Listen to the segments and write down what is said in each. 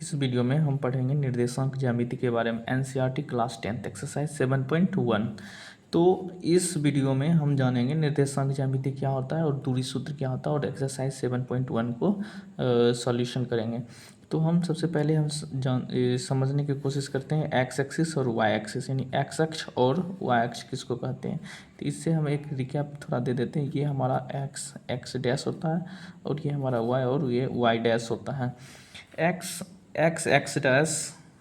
इस वीडियो में हम पढ़ेंगे निर्देशांक ज्यामिति के बारे में एनसीईआरटी क्लास 10th एक्सरसाइज 7.1। तो इस वीडियो में हम जानेंगे निर्देशांक ज्यामिति क्या होता है और दूरी सूत्र क्या होता है और एक्सरसाइज 7.1 को सॉल्यूशन करेंगे। तो हम सबसे पहले हम समझने की कोशिश करते हैं एक्स एक्सिस और वाई एक्सिस, यानी एक्स अक्ष और वाई अक्ष किसको कहते हैं। तो इससे हम एक रिकैप थोड़ा दे देते हैं। ये हमारा एक्स डैश होता है और ये हमारा वाई और ये वाई डैश होता है। एक्स डैश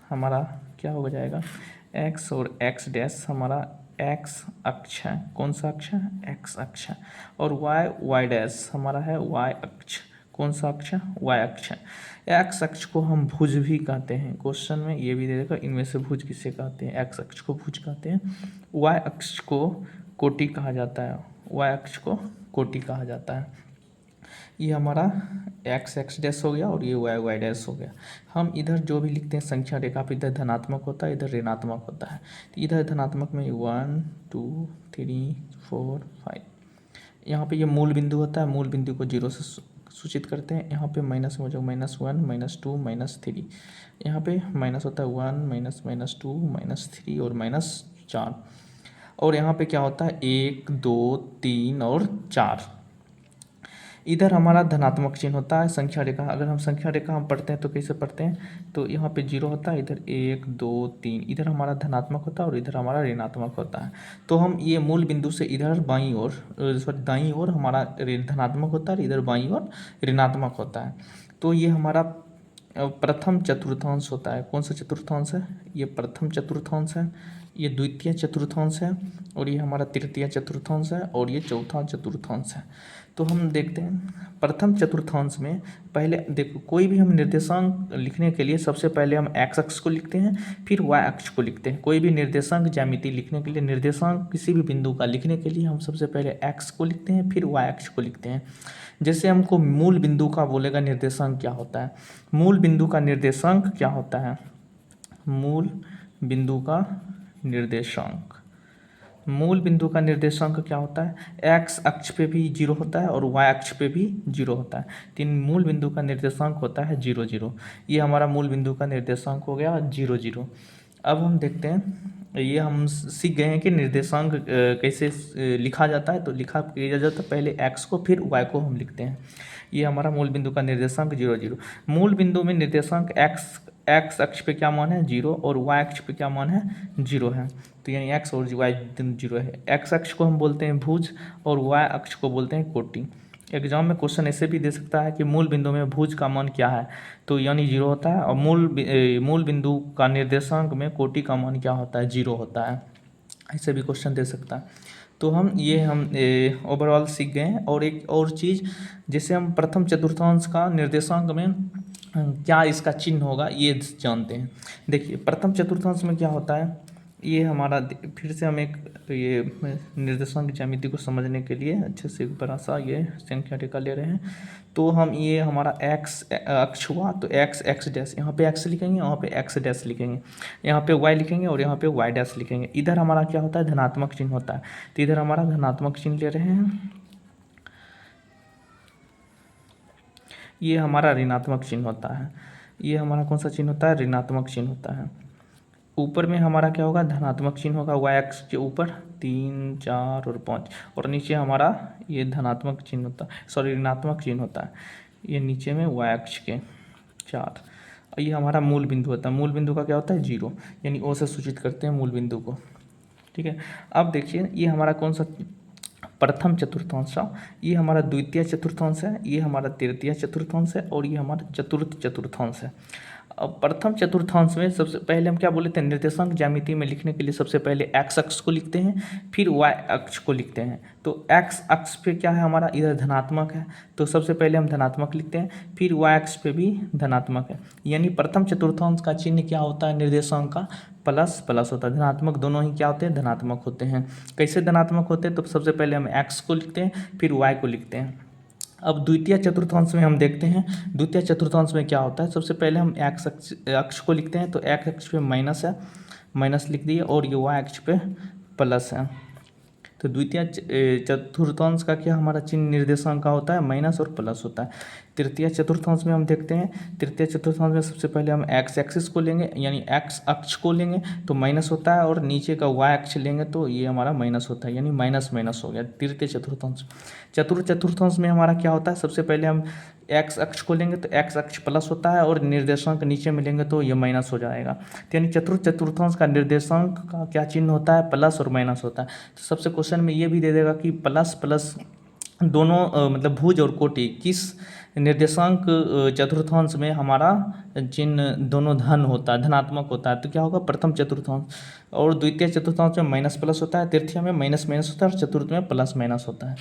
हमारा क्या हो जाएगा, एक्स और एक्स डैश हमारा एक्स अक्ष है। कौन सा अक्ष है? एक्स अक्ष है। और वाई डैश हमारा है वाई अक्ष। कौन सा अक्ष है? वाई अक्ष है। एक्स अक्ष को हम भुज भी कहते हैं। क्वेश्चन में ये भी दे देगा, इनमें से भुज किसे कहते हैं? एक्स अक्ष को भुज कहते हैं। वाई अक्ष को कोटि कहा जाता है। वाई अक्ष को कोटि कहा जाता है। ये हमारा एक्स एक्स डैश हो गया और ये वाई वाई डैश हो गया। हम इधर जो भी लिखते हैं संख्या रेखा पे, इधर धनात्मक होता है, इधर ऋणात्मक होता है। तो इधर धनात्मक में 1 2 3 4 5, यहाँ पे ये मूल बिंदु होता है। मूल बिंदु को 0 से सूचित करते हैं। यहाँ पे माइनस हो जाएगा -1 -2 -3। यहाँ पे माइनस होता है 1 -2 -3 और -4। और यहाँ पे क्या होता है 1 2 3 और 4। इधर हमारा धनात्मक चिन्ह होता है संख्या रेखा। अगर हम संख्या रेखा हम पढ़ते हैं तो कैसे पढ़ते हैं? तो यहाँ पे 0 होता है, इधर 1 2 3, इधर हमारा धनात्मक होता है और इधर हमारा ऋणात्मक होता है। तो हम ये मूल बिंदु से इधर बाईं ओर सॉरी दाईं ओर हमारा धनात्मक होता है, इधर बाईं ओर ऋणात्मक होता है। तो ये हमारा प्रथम चतुर्थांश होता है। कौन सा चतुर्थांश है? ये प्रथम चतुर्थांश है, ये द्वितीय चतुर्थांश है और ये हमारा तृतीय चतुर्थांश है और ये चौथा चतुर्थांश है। तो हम देखते हैं प्रथम चतुर्थांश में पहले देखो, कोई भी हम निर्देशांक लिखने के लिए सबसे पहले हम एक्स अक्ष को लिखते हैं, फिर वाई अक्ष को लिखते हैं। कोई भी निर्देशांक ज्यामिति लिखने के लिए, निर्देशांक किसी भी बिंदु का लिखने के लिए हम सबसे पहले एक्स को लिखते हैं, फिर वाई अक्ष को लिखते हैं। जैसे हमको मूल बिंदु का बोलेगा निर्देशांक क्या होता है। मूल बिंदु का निर्देशांक क्या होता है? मूल बिंदु का निर्देशांक, मूल बिंदु का निर्देशांक क्या होता है? एक्स अक्ष पे भी 0 होता है और वाई अक्ष पे भी 0 होता है। तीन मूल बिंदु का निर्देशांक होता है 0 0। ये हमारा मूल बिंदु का निर्देशांक हो गया 0 0। अब हम देखते हैं, ये हम सीख गए हैं कि निर्देशांक कैसे लिखा जाता है। तो लिखा किया जाता है पहले एक्स को, फिर वाई को हम लिखते हैं। ये हमारा मूल बिंदु का निर्देशांक 0 0। मूल बिंदु में निर्देशांक एक्स अक्ष पे क्या मान है? 0 और वाई अक्ष पे क्या मान है? 0 है। तो यानी एक्स और वाई 0 है। एक्स अक्ष को हम बोलते हैं भुज और वाई अक्ष को बोलते हैं कोटि। एग्जाम में क्वेश्चन ऐसे भी दे सकता है कि मूल बिंदु में भुज का मान क्या है, तो यानी 0 होता है। और मूल बिंदु का निर्देशांक में कोटि का मान क्या होता है? 0 होता है। ऐसे भी क्वेश्चन दे सकता है। तो हम ओवरऑल सीख गए हैं। और एक और चीज़, जैसे हम प्रथम चतुर्थांश का निर्देशांक में क्या इसका चिन्ह होगा ये जानते हैं। देखिए प्रथम चतुर्थांश में क्या होता है, ये हमारा फिर से हम एक ये निर्देशांक ज्यामिति को समझने के लिए अच्छे से एक बड़ा सा ये संख्या रेखा ले रहे हैं। तो हम ये हमारा एक्स अक्ष हुआ, तो एक्स एक्स डैश, यहाँ पे एक्स लिखेंगे, यहाँ पे एक्स डैश लिखेंगे, यहाँ पे वाई लिखेंगे और यहाँ पे वाई डैश लिखेंगे। इधर हमारा क्या होता है? धनात्मक चिन्ह होता है। तो इधर हमारा धनात्मक चिन्ह ले रहे हैं, ये हमारा ऋणात्मक चिन्ह होता है। ये हमारा कौन सा चिन्ह होता है? ऋणात्मक चिन्ह होता है। ऊपर में हमारा क्या होगा? धनात्मक चिन्ह होगा वाई अक्ष के ऊपर 3 4 और 5, और नीचे हमारा ये धनात्मक चिन्ह होता है, सॉरी ऋणात्मक चिन्ह होता है। ये नीचे में वाई अक्ष के 4। ये हमारा मूल बिंदु होता है। मूल बिंदु का क्या होता है? 0, यानी ओ से सूचित करते हैं मूल बिंदु को। ठीक है। अब देखिए ये हमारा कौन सा प्रथम चतुर्थांश है, ये हमारा द्वितीय चतुर्थांश है, ये हमारा तृतीय चतुर्थांश है और ये हमारा चतुर्थ चतुर्थांश है। अब प्रथम चतुर्थांश में सबसे पहले हम क्या बोले थे? निर्देशांक ज्यामिति में लिखने के लिए सबसे पहले एक्स अक्ष को लिखते हैं, फिर वाई अक्ष को लिखते हैं। तो एक्स अक्ष पे क्या है हमारा? इधर धनात्मक है, तो सबसे पहले हम धनात्मक लिखते हैं, फिर वाई अक्ष पे भी धनात्मक है। यानी प्रथम चतुर्थांश का चिन्ह क्या होता है? निर्देशांक का प्लस प्लस होता है। धनात्मक दोनों ही क्या होते हैं? धनात्मक होते हैं। कैसे धनात्मक होते हैं? तो सबसे पहले हम एक्स को लिखते हैं, फिर वाई को लिखते हैं। अब द्वितीय चतुर्थांश में हम देखते हैं, द्वितीय चतुर्थांश में क्या होता है? सबसे पहले हम एक्स अक्ष को लिखते हैं, तो एक्स अक्ष पे माइनस है, माइनस लिख दिए, और ये वाई अक्ष पे प्लस है। तो द्वितीय चतुर्थांश का क्या हमारा चिन्ह निर्देशांक का होता है? माइनस और प्लस होता है। तृतीय चतुर्थांश में हम देखते हैं, तृतीय चतुर्थांश में सबसे पहले हम एक्स एक्सिस को लेंगे यानी एक्स अक्ष को लेंगे तो माइनस होता है, और नीचे का वाई अक्ष लेंगे तो ये हमारा माइनस होता है, यानी माइनस माइनस हो गया तृतीय चतुर्थांश। चतुर्थ चतुर्थांश में हमारा क्या होता है, सबसे पहले हम एक्स अक्ष को लेंगे तो एक्स अक्ष प्लस होता है, और निर्देशांक नीचे में लेंगे तो ये माइनस हो जाएगा। तो यानी चतुर्थ चतुर्थांश का निर्देशांक का क्या चिन्ह होता है, प्लस और माइनस होता है। तो सबसे क्वेश्चन में ये भी दे देगा कि प्लस प्लस दोनों मतलब भुज और कोटि किस निर्देशांक चतुर्थांश में हमारा चिन्ह दोनों धन होता है, धनात्मक होता है, तो क्या होगा प्रथम चतुर्थांश। और द्वितीय चतुर्थांश में माइनस प्लस होता है, तृतीय में माइनस माइनस होता है, और चतुर्थ में प्लस माइनस होता है।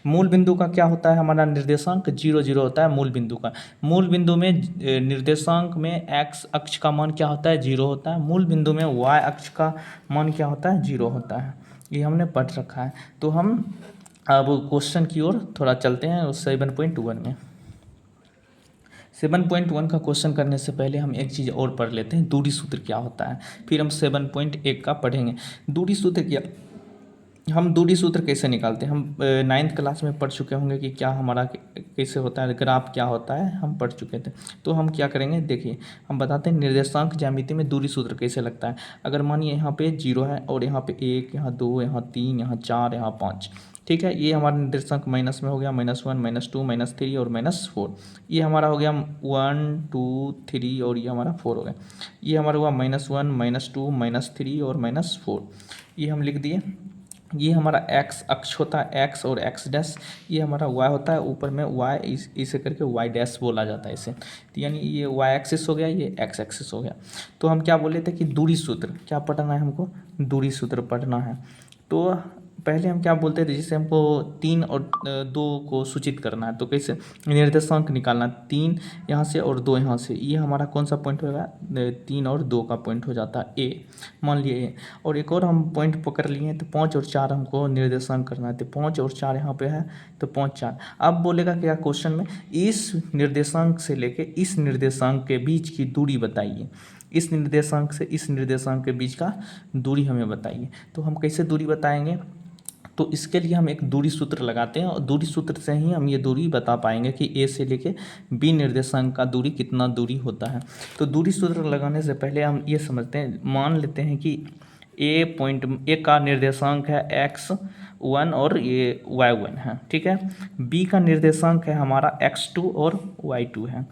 मूल बिंदु का क्या होता है, हमारा निर्देशांक 0 0 होता है मूल बिंदु का। मूल बिंदु में निर्देशांक में एक्स अक्ष का मान क्या होता है, 0 होता है। मूल बिंदु में वाई अक्ष का मान क्या होता है, 0 होता है। ये हमने पढ़ रखा है। तो हम अब क्वेश्चन की ओर थोड़ा चलते हैं 7.1 में। 7.1 का क्वेश्चन करने से पहले हम एक चीज़ और पढ़ लेते हैं, दूरी सूत्र क्या होता है, फिर हम 7.1 का पढ़ेंगे। दूरी सूत्र क्या, हम दूरी सूत्र कैसे निकालते हैं, हम 9th क्लास में पढ़ चुके होंगे कि क्या हमारा कैसे होता है, ग्राफ क्या होता है, हम पढ़ चुके थे। तो हम क्या करेंगे, देखिए हम बताते हैं निर्देशांक ज्यामिति में दूरी सूत्र कैसे लगता है। अगर मानिए यहाँ पे 0 है और यहाँ पे 1, यहाँ 2, यहाँ 3, यहाँ 4, यहाँ 5, ठीक है। ये हमारा निर्देशांक माइनस में हो गया, -1, -2, -3 और -4। ये हमारा हो गया 1 2 3 और ये हमारा 4 हो गया। ये हमारा हुआ -1 -2 -3 और -4, ये हम लिख दिए। ये हमारा एक्स अक्ष होता है, एक्स और एक्स डैश, ये हमारा वाई होता है, ऊपर में वाई इसे करके वाई डैश बोला जाता है इसे। तो यानी ये वाई एक्सिस हो गया, ये एक्स एक्सिस हो गया। तो हम क्या बोले थे कि दूरी सूत्र क्या पढ़ना है, हमको दूरी सूत्र पढ़ना है। तो पहले हम क्या बोलते थे, जैसे हमको 3 और 2 को सूचित करना है तो कैसे निर्देशांक निकालना, 3 यहाँ से और 2 यहाँ से, ये हमारा कौन सा पॉइंट होगा, 3 और 2 का पॉइंट हो जाता है ए, मान लिए ए। और एक और हम पॉइंट पकड़ लिए हैं तो 5 और 4 हमको निर्देशांक करना है, तो 5 और 4 यहाँ पे है, तो 5 4। अब बोलेगा क्या क्वेश्चन में, इस निर्देशांक से लेके इस निर्देशांक के बीच की दूरी बताइए, इस निर्देशांक से इस निर्देशांक के बीच का दूरी हमें बताइए। तो हम कैसे दूरी बताएंगे, तो इसके लिए हम एक दूरी सूत्र लगाते हैं, और दूरी सूत्र से ही हम ये दूरी बता पाएंगे कि ए से लेके बी निर्देशांक का दूरी कितना दूरी होता है। तो दूरी सूत्र लगाने से पहले हम ये समझते हैं, मान लेते हैं कि ए का निर्देशांक है x1 और ये y1 है, ठीक है। बी का निर्देशांक है हमारा x2 और y2 है।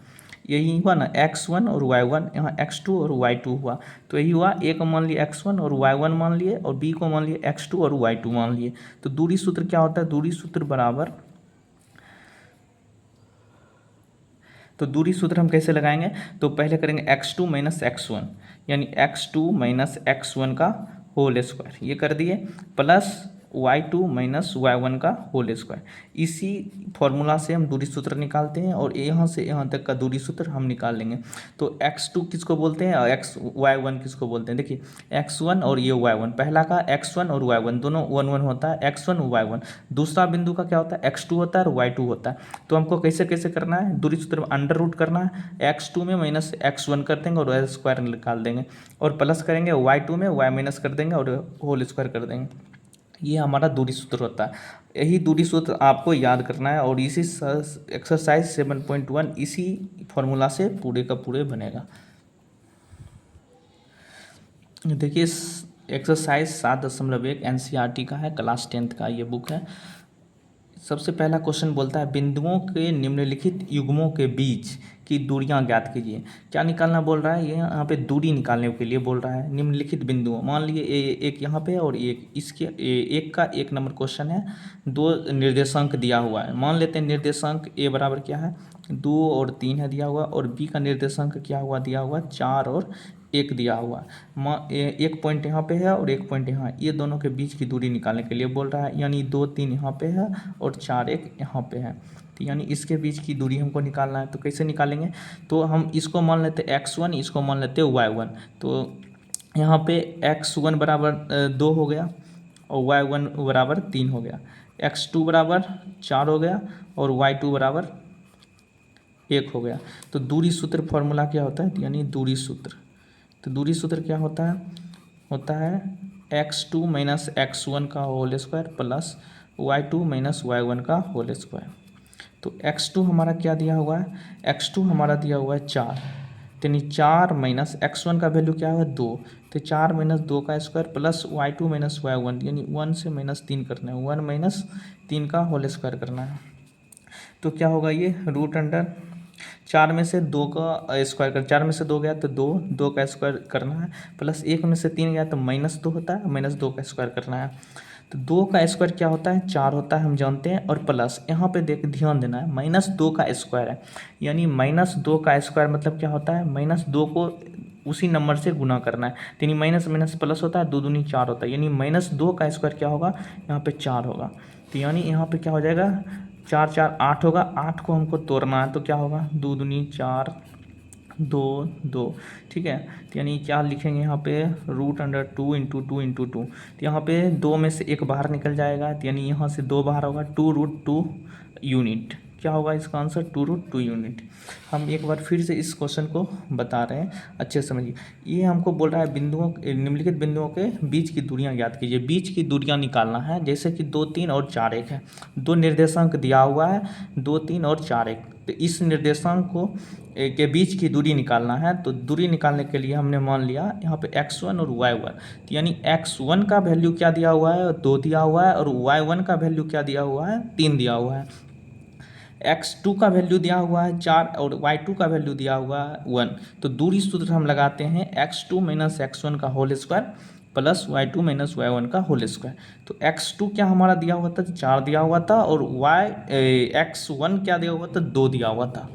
यही हुआ ना, x1 और y1, यहाँ x2 और y2 हुआ, तो यही हुआ। ए को मान लिए x1 और y1 मान लिए, और बी को मान लिए x2 और y2 मान लिए। तो दूरी सूत्र क्या होता है, दूरी सूत्र बराबर, तो दूरी सूत्र हम कैसे लगाएंगे, तो पहले करेंगे x2 - x1, यानी x2 - x1 का होल स्क्वायर, ये कर दिए, प्लस y2 - y1 का होल स्क्वायर। इसी फॉर्मूला से हम दूरी सूत्र निकालते हैं, और यहाँ से यहाँ तक का दूरी सूत्र हम निकाल लेंगे। तो x2 किसको बोलते हैं और y1 किसको बोलते हैं, देखिए x1 और ये y1, पहला का x1 और y1 दोनों 1 1 होता है, x1 y1। दूसरा बिंदु का क्या होता है, x2 होता है और y2 होता है। तो हमको कैसे कैसे करना है, दूरी सूत्र में अंडर रूट करना है, x2 में -x1 कर देंगे और स्क्वायर निकाल देंगे, और प्लस करेंगे y2 में y माइनस कर देंगे और होल स्क्वायर कर देंगे। ये हमारा दूरी सूत्र होता है। यही दूरी सूत्र आपको याद करना है, और इसी एक्सरसाइज 7.1 इसी फॉर्मूला से पूरे का पूरे बनेगा। देखिए एक्सरसाइज 7.1 NCERT का है, क्लास 10th का ये बुक है। सबसे पहला क्वेश्चन बोलता है बिंदुओं के निम्नलिखित युग्मों के बीच की दूरियां ज्ञात कीजिए। क्या निकालना बोल रहा है, ये यहाँ पे दूरी निकालने के लिए बोल रहा है। निम्नलिखित बिंदुओं, मान लिए एक यहाँ पे और एक इसके, एक का 1 नंबर क्वेश्चन है, 2 निर्देशांक दिया हुआ है। मान लेते हैं निर्देशांक ए बराबर क्या है, 2 और 3 है दिया हुआ, और बी का निर्देशांक क्या हुआ दिया हुआ, 4 और 1 दिया हुआ। एक पॉइंट यहाँ पे है और एक पॉइंट यहाँ, ये दोनों के बीच की दूरी निकालने के लिए बोल रहा है, यानी 2 3 यहाँ पे है और 4 1 यहाँ पे है, तो यानी इसके बीच की दूरी हमको निकालना है। तो कैसे निकालेंगे, तो हम इसको मान लेते x1, इसको मान लेते y1। तो यहाँ पे x1 बराबर 2 हो गया और y1 बराबर 3 हो गया, x2 बराबर 4 हो गया और y2 बराबर 1 हो गया। तो दूरी सूत्र फॉर्मूला क्या होता है, यानी दूरी सूत्र, तो दूरी सूत्र क्या होता है x2 - x1 का whole square plus y2 - y1 का होल स्क्वायर। तो x2 हमारा क्या दिया हुआ है, x2 हमारा दिया हुआ है 4, तो यानी 4 माइनस x1 का वैल्यू क्या हुआ 2, तो 4 माइनस 2 का square plus y2 minus y1, यानी 1 से माइनस 3 करना है, 1 माइनस 3 का होल स्क्वायर करना है। तो क्या होगा ये रूट अंडर 4 में से 2 का स्क्वायर कर, 4 में से 2 गया तो 2, 2 का स्क्वायर करना है, प्लस 1 में से 3 गया तो -2 होता है, -2 का स्क्वायर करना है। तो 2 का स्क्वायर क्या होता है 4 होता है, हम जानते हैं, और प्लस यहाँ पे देख ध्यान देना है -2 का स्क्वायर है, यानी -2 का स्क्वायर मतलब क्या होता है -2 को उसी नंबर से गुना करना है, तो यानी माइनस माइनस प्लस होता है, 2 दूनी 4 होता है, यानी -2 का स्क्वायर क्या होगा यहाँ पे 4 होगा। तो यानी यहाँ पे क्या हो जाएगा 4 4 8 होगा, 8 को हमको तोड़ना है तो क्या होगा 2 दूनी 4 2 2, ठीक है। तो यानी क्या लिखेंगे यहाँ पे रूट अंडर 2 इंटू 2 इंटू 2, तो यहाँ पे 2 में से 1 बाहर निकल जाएगा, तो यानी यहाँ से 2 बाहर होगा, 2√2 यूनिट। क्या होगा इसका आंसर 2√2 यूनिट। हम एक बार फिर से इस क्वेश्चन को बता रहे हैं, अच्छे से समझिए। ये हमको बोल रहा है बिंदुओं, निम्नलिखित बिंदुओं के बीच की दूरियां ज्ञात कीजिए। बीच की दूरियां निकालना है, जैसे कि 2 3 और 4 1 है, 2 निर्देशांक दिया हुआ है 2 3 और 4 1, तो इस निर्देशांक को के बीच की दूरी निकालना है। तो दूरी निकालने के लिए हमने मान लिया यहाँ पे x1 और y1, तो यानी x1 का वैल्यू क्या दिया हुआ है 2 दिया हुआ है, और y1 का वैल्यू क्या दिया हुआ है 3 दिया हुआ है। x2 का वैल्यू दिया हुआ है 4 और y2 का वैल्यू दिया हुआ है 1। तो दूरी सूत्र हम लगाते हैं x2 माइनस x1 का whole square plus y2 minus y1 का होल स्क्वायर। तो x2 क्या हमारा दिया हुआ था 4 दिया हुआ था, और x1 क्या दिया हुआ था 2 दिया हुआ था,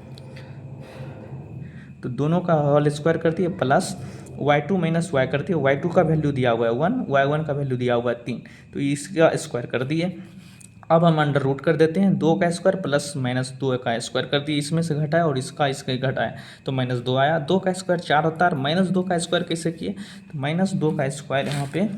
तो दोनों का होल स्क्वायर कर दिए प्लस y2 माइनस y करती है, y2 का वैल्यू दिया हुआ है 1, y1 का वैल्यू दिया हुआ है 3, तो इसका स्क्वायर कर दिए। अब हम अंडर रूट कर देते हैं, 2 का स्क्वायर प्लस -2 का स्क्वायर कर दिए, इसमें से घटाया और इसका घटाया तो -2 आया। 2 का स्क्वायर 4 होता है, -2 का स्क्वायर कैसे किए, तो -2 का स्क्वायर यहाँ पे,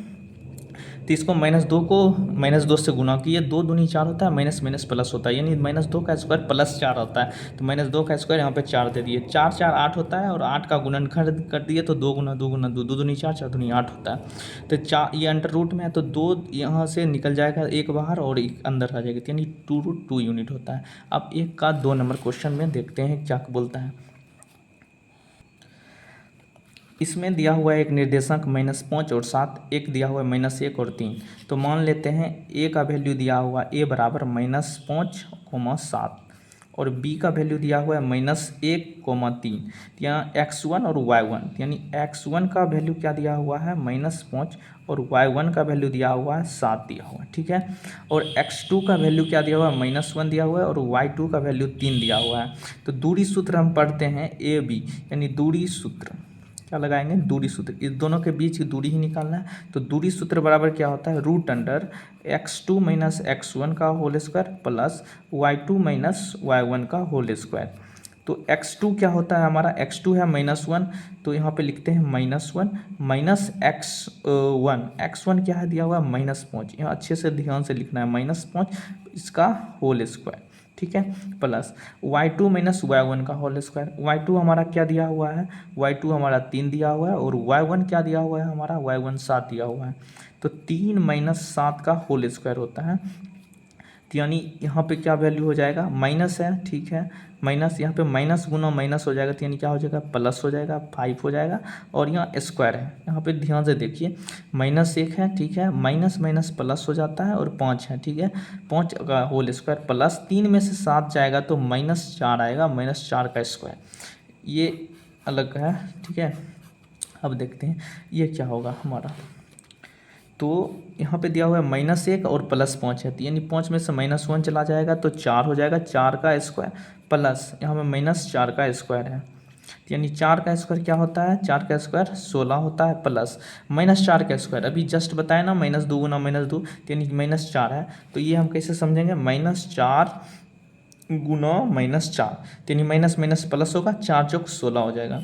तो इसको -2 को -2 से गुना किए, 2 दूनी 4 होता है, माइनस माइनस प्लस होता है, यानी -2 का स्क्वायर प्लस 4 होता है, तो -2 का स्क्वायर यहाँ पे 4 दे दिए, 4 4 8 होता है, और 8 का गुणनखंड कर दिए तो 2 गुना 2 गुना 2, 2 दूनी 4 4 दूनी 8 होता है। तो 4 ये अंडर रूट में है, तो 2 यहाँ से निकल जाएगा, एक बाहर और एक अंदर आ जाएगी, यानी 2√2 यूनिट होता है। अब एक का 2 नंबर क्वेश्चन में देखते हैं क्या बोलता है। इसमें दिया हुआ है एक निर्देशांक -5 और 7, एक दिया हुआ है -1 और 3। तो मान लेते हैं ए का वैल्यू दिया हुआ ए बराबर -5, 7, और बी का वैल्यू दिया हुआ है -1, 3। यहाँ x1 और y1, यानी x1 का वैल्यू क्या दिया हुआ है -5, और y1 का वैल्यू दिया हुआ है 7 दिया हुआ है, ठीक है। और x2 का वैल्यू क्या दिया हुआ है -1 दिया हुआ है, और y2 का वैल्यू 3 दिया हुआ है। तो दूरी सूत्र हम पढ़ते हैं ए बी, यानी दूरी सूत्र क्या लगाएंगे दूरी सूत्र, इस दोनों के बीच की दूरी ही निकालना है। तो दूरी सूत्र बराबर क्या होता है root under x2 minus x1 का whole square plus y2 minus y1 का होल स्क्वायर। तो x2 क्या होता है हमारा, x2 है -1, तो यहाँ पे लिखते हैं -1 माइनस x1 क्या है दिया हुआ है -5, यहाँ अच्छे से ध्यान से लिखना है -5 इसका होल स्क्वायर, ठीक है, प्लस y2 माइनस y1 का होल स्क्वायर। y2 हमारा क्या दिया हुआ है, y2 हमारा 3 दिया हुआ है, और y1 क्या दिया हुआ है हमारा, y1 7 दिया हुआ है। तो 3 माइनस 7 का होल स्क्वायर होता है, तो यानी यहाँ पे क्या वैल्यू हो जाएगा माइनस है, ठीक है, माइनस यहाँ पे माइनस गुना माइनस हो जाएगा, तो यानी क्या हो जाएगा प्लस हो जाएगा 5 हो जाएगा, और यहाँ स्क्वायर है, यहाँ पे ध्यान से देखिए -1 है, ठीक है, माइनस माइनस प्लस हो जाता है, और 5 है, ठीक है, 5 का होल स्क्वायर प्लस 3 में से 7 जाएगा तो -4 आएगा, -4 का स्क्वायर, ये अलग है, ठीक है। अब देखते हैं ये क्या होगा हमारा, तो यहाँ पे दिया हुआ है -1 और +5 है, तो यानी 5 में से -1 चला जाएगा तो 4 हो जाएगा, 4 का स्क्वायर प्लस यहाँ पे -4 का स्क्वायर है, तो यानी 4 का स्क्वायर क्या होता है, 4 का स्क्वायर 16 होता है, प्लस -4 का स्क्वायर अभी जस्ट बताया ना -2 गुना -2, तो यानी -4 है, तो ये हम कैसे समझेंगे -4 गुना -4, तो यानी माइनस माइनस प्लस होगा, 4 चौक 16 हो जाएगा,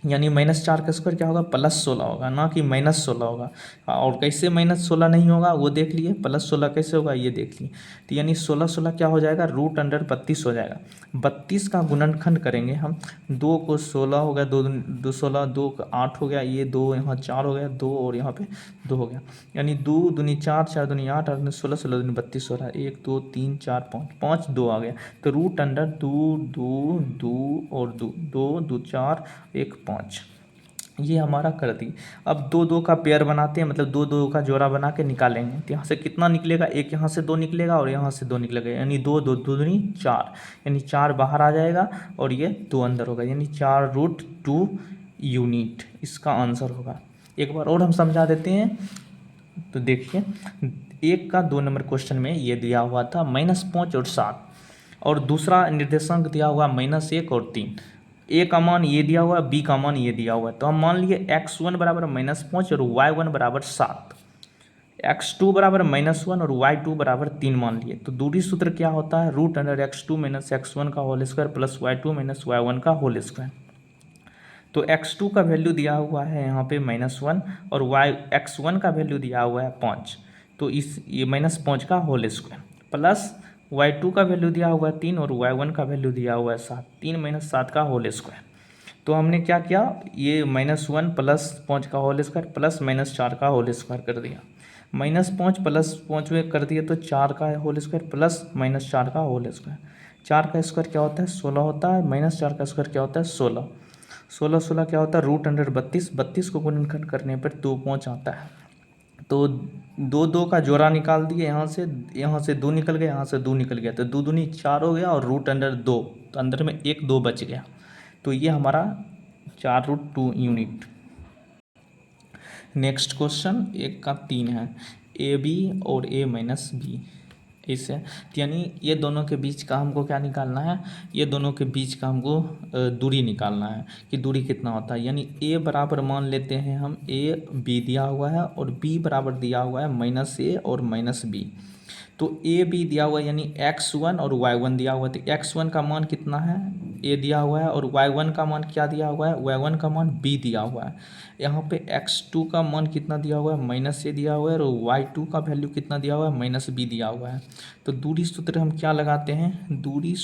यानी -4 का स्क्वायर क्या होगा +16 होगा, ना कि -16 होगा। और कैसे -16 नहीं होगा वो देख लिए, +16 कैसे होगा ये देख लिए, तो यानी 16 16 क्या हो जाएगा रूट अंडर 32 हो जाएगा। 32 का गुणनखंड करेंगे हम, 2 को 16 हो गया, 2 2 16, 2 8 हो गया, ये 2 यहाँ 4 हो गया, 2 और यहाँ पे 2 हो गया, यानी 2 दूनी 4, 4 दूनी 8, 8 दूनी 16, 16 दूनी 32 हो रहा है, 1 2 3 4 5, 5 2 आ गया। तो रूट अंडर 2 2 2 और 2 2 2 4 1 5, ये हमारा कर दी। अब 2 2 का पेयर बनाते हैं, मतलब 2 2 का जोड़ा बना के निकालेंगे। तो यहाँ से कितना निकलेगा, एक यहाँ से 2 निकलेगा और यहाँ से 2 निकलेगा, यानी 2 2 2 दूनी 4, यानी 4 बाहर आ जाएगा और ये 2 अंदर होगा, यानी 4√2 यूनिट इसका आंसर होगा। एक बार और हम समझा देते हैं। तो देखिए, 1 का 2 नंबर क्वेश्चन में ये दिया हुआ था -5 और 7, और दूसरा निर्देशांक दिया हुआ -1 और 3। ए का मान ये दिया हुआ है, बी का मान ये दिया हुआ है। तो हम मान लिए x1 बराबर -5 और y1 बराबर 7, x2 बराबर -1 और y2 बराबर 3 मान लिए। तो दूरी सूत्र क्या होता है, रूट अंडर x2 - x1 का whole square plus y2 - y1 का होल स्क्वायर। तो x2 का वैल्यू दिया हुआ है यहाँ पे -1 और x1 का वैल्यू दिया हुआ है 5, तो ये -5 का होल स्क्वायर प्लस y2 का वैल्यू दिया हुआ है 3 और y1 का वैल्यू दिया हुआ है 7, 3 - 7 का होल स्क्वायर। तो हमने क्या किया, ये -1 प्लस 5 का होल स्क्वायर प्लस -4 का होल स्क्वायर कर दिया। -5 प्लस 5 में कर दिए तो 4 का होल स्क्वायर प्लस -4 का होल स्क्वायर। 4 का स्क्वायर क्या होता है, 16 होता है, -4 का स्क्वायर क्या होता है, 16, 16 16 क्या होता है, रूट अंडर 32, 32 को गुणनखंड करने पर 2 5 आता है। तो 2 2 का जोड़ा निकाल दिए, यहाँ से 2 निकल गया, यहाँ से 2 निकल गया, तो 2 दूनी 4 हो गया और रूट अंडर 2, तो अंदर में 1 2 बच गया। तो ये हमारा 4√2 यूनिट। नेक्स्ट क्वेश्चन 1 का 3 है, AB और A - B ऐसे, यानी ये दोनों के बीच का हमको क्या निकालना है, ये दोनों के बीच का हमको दूरी निकालना है कि दूरी कितना होता है। यानी A बराबर मान लेते हैं हम, A B दिया हुआ है और B बराबर दिया हुआ है -A और -B। तो A B दिया हुआ है, यानी x1 और y1 दिया हुआ है। तो x1 का मान कितना है, A दिया हुआ है, और y1 का मान क्या दिया हुआ है, y1 का मान B दिया हुआ है। यहाँ पे x2 का मान कितना दिया हुआ है, -A दिया हुआ है, और y2 का वैल्यू कितना दिया हुआ है, -B दिया हुआ है। तो दूरी सूत्र हम क्या लगाते हैं, दूरी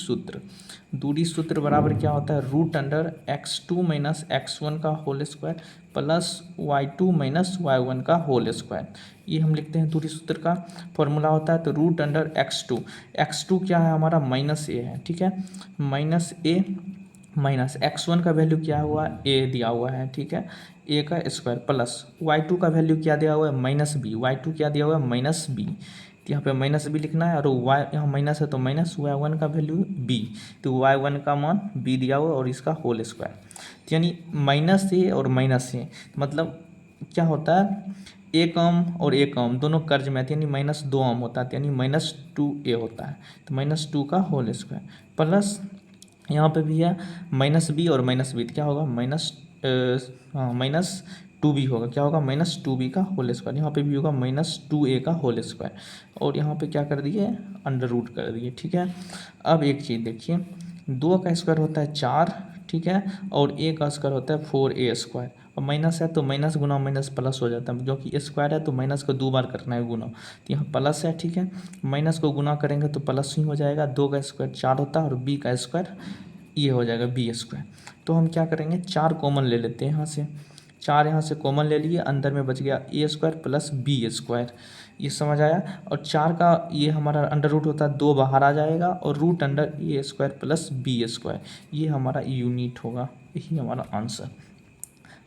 सूत्र बराबर क्या होता है, रूट अंडर x2 - x1 का whole square plus y2 - y1 का होल स्क्वायर। ये हम लिखते हैं दूरी सूत्र का फॉर्मूला होता है। तो रूट अंडर x2 क्या है हमारा, -A है, ठीक है, -A माइनस x1 का वैल्यू क्या हुआ, A दिया हुआ है, ठीक है, A का स्क्वायर प्लस y2 का वैल्यू क्या दिया हुआ है, -B, y2 क्या दिया हुआ है, -B। तो यहाँ पे -B लिखना है, और y यहाँ माइनस है तो माइनस y1 का वैल्यू B, तो y1 का मान B दिया हुआ है और इसका होल स्क्वायर। तो यानी -A और -A मतलब क्या होता है, एक आम और एक आम दोनों कर्ज में आते हैं, यानी -2 आम होता है, यानी -2A होता है। तो -2 का होल स्क्वायर प्लस यहाँ पे भी है -B और -B, तो क्या होगा -2B होगा, क्या होगा -2B का होल स्क्वायर। यहाँ पे भी होगा -2A का होल स्क्वायर, और यहाँ पे क्या कर दिए, अंडर रूट कर दिए, ठीक है। अब एक चीज़ देखिए, 2 का स्क्वायर होता है 4, ठीक है, और A का स्क्वायर होता है 4A स्क्वायर, और माइनस है तो माइनस गुना माइनस प्लस हो जाता है, जो कि स्क्वायर है तो माइनस को 2 बार करना है गुना, तो यहाँ प्लस है, ठीक है, माइनस को गुना करेंगे तो प्लस ही हो जाएगा। 2 का स्क्वायर 4 होता है और B का स्क्वायर ये हो जाएगा B स्क्वायर। तो हम क्या करेंगे, 4 कॉमन ले लेते हैं यहाँ से, 4 यहाँ से कॉमन ले लिए, अंदर में बच गया A square plus B square, ये समझ आया। और 4 का ये हमारा अंडर रूट होता है, 2 बाहर आ जाएगा, और root under A square plus B square, ये हमारा यूनिट होगा, यही हमारा आंसर।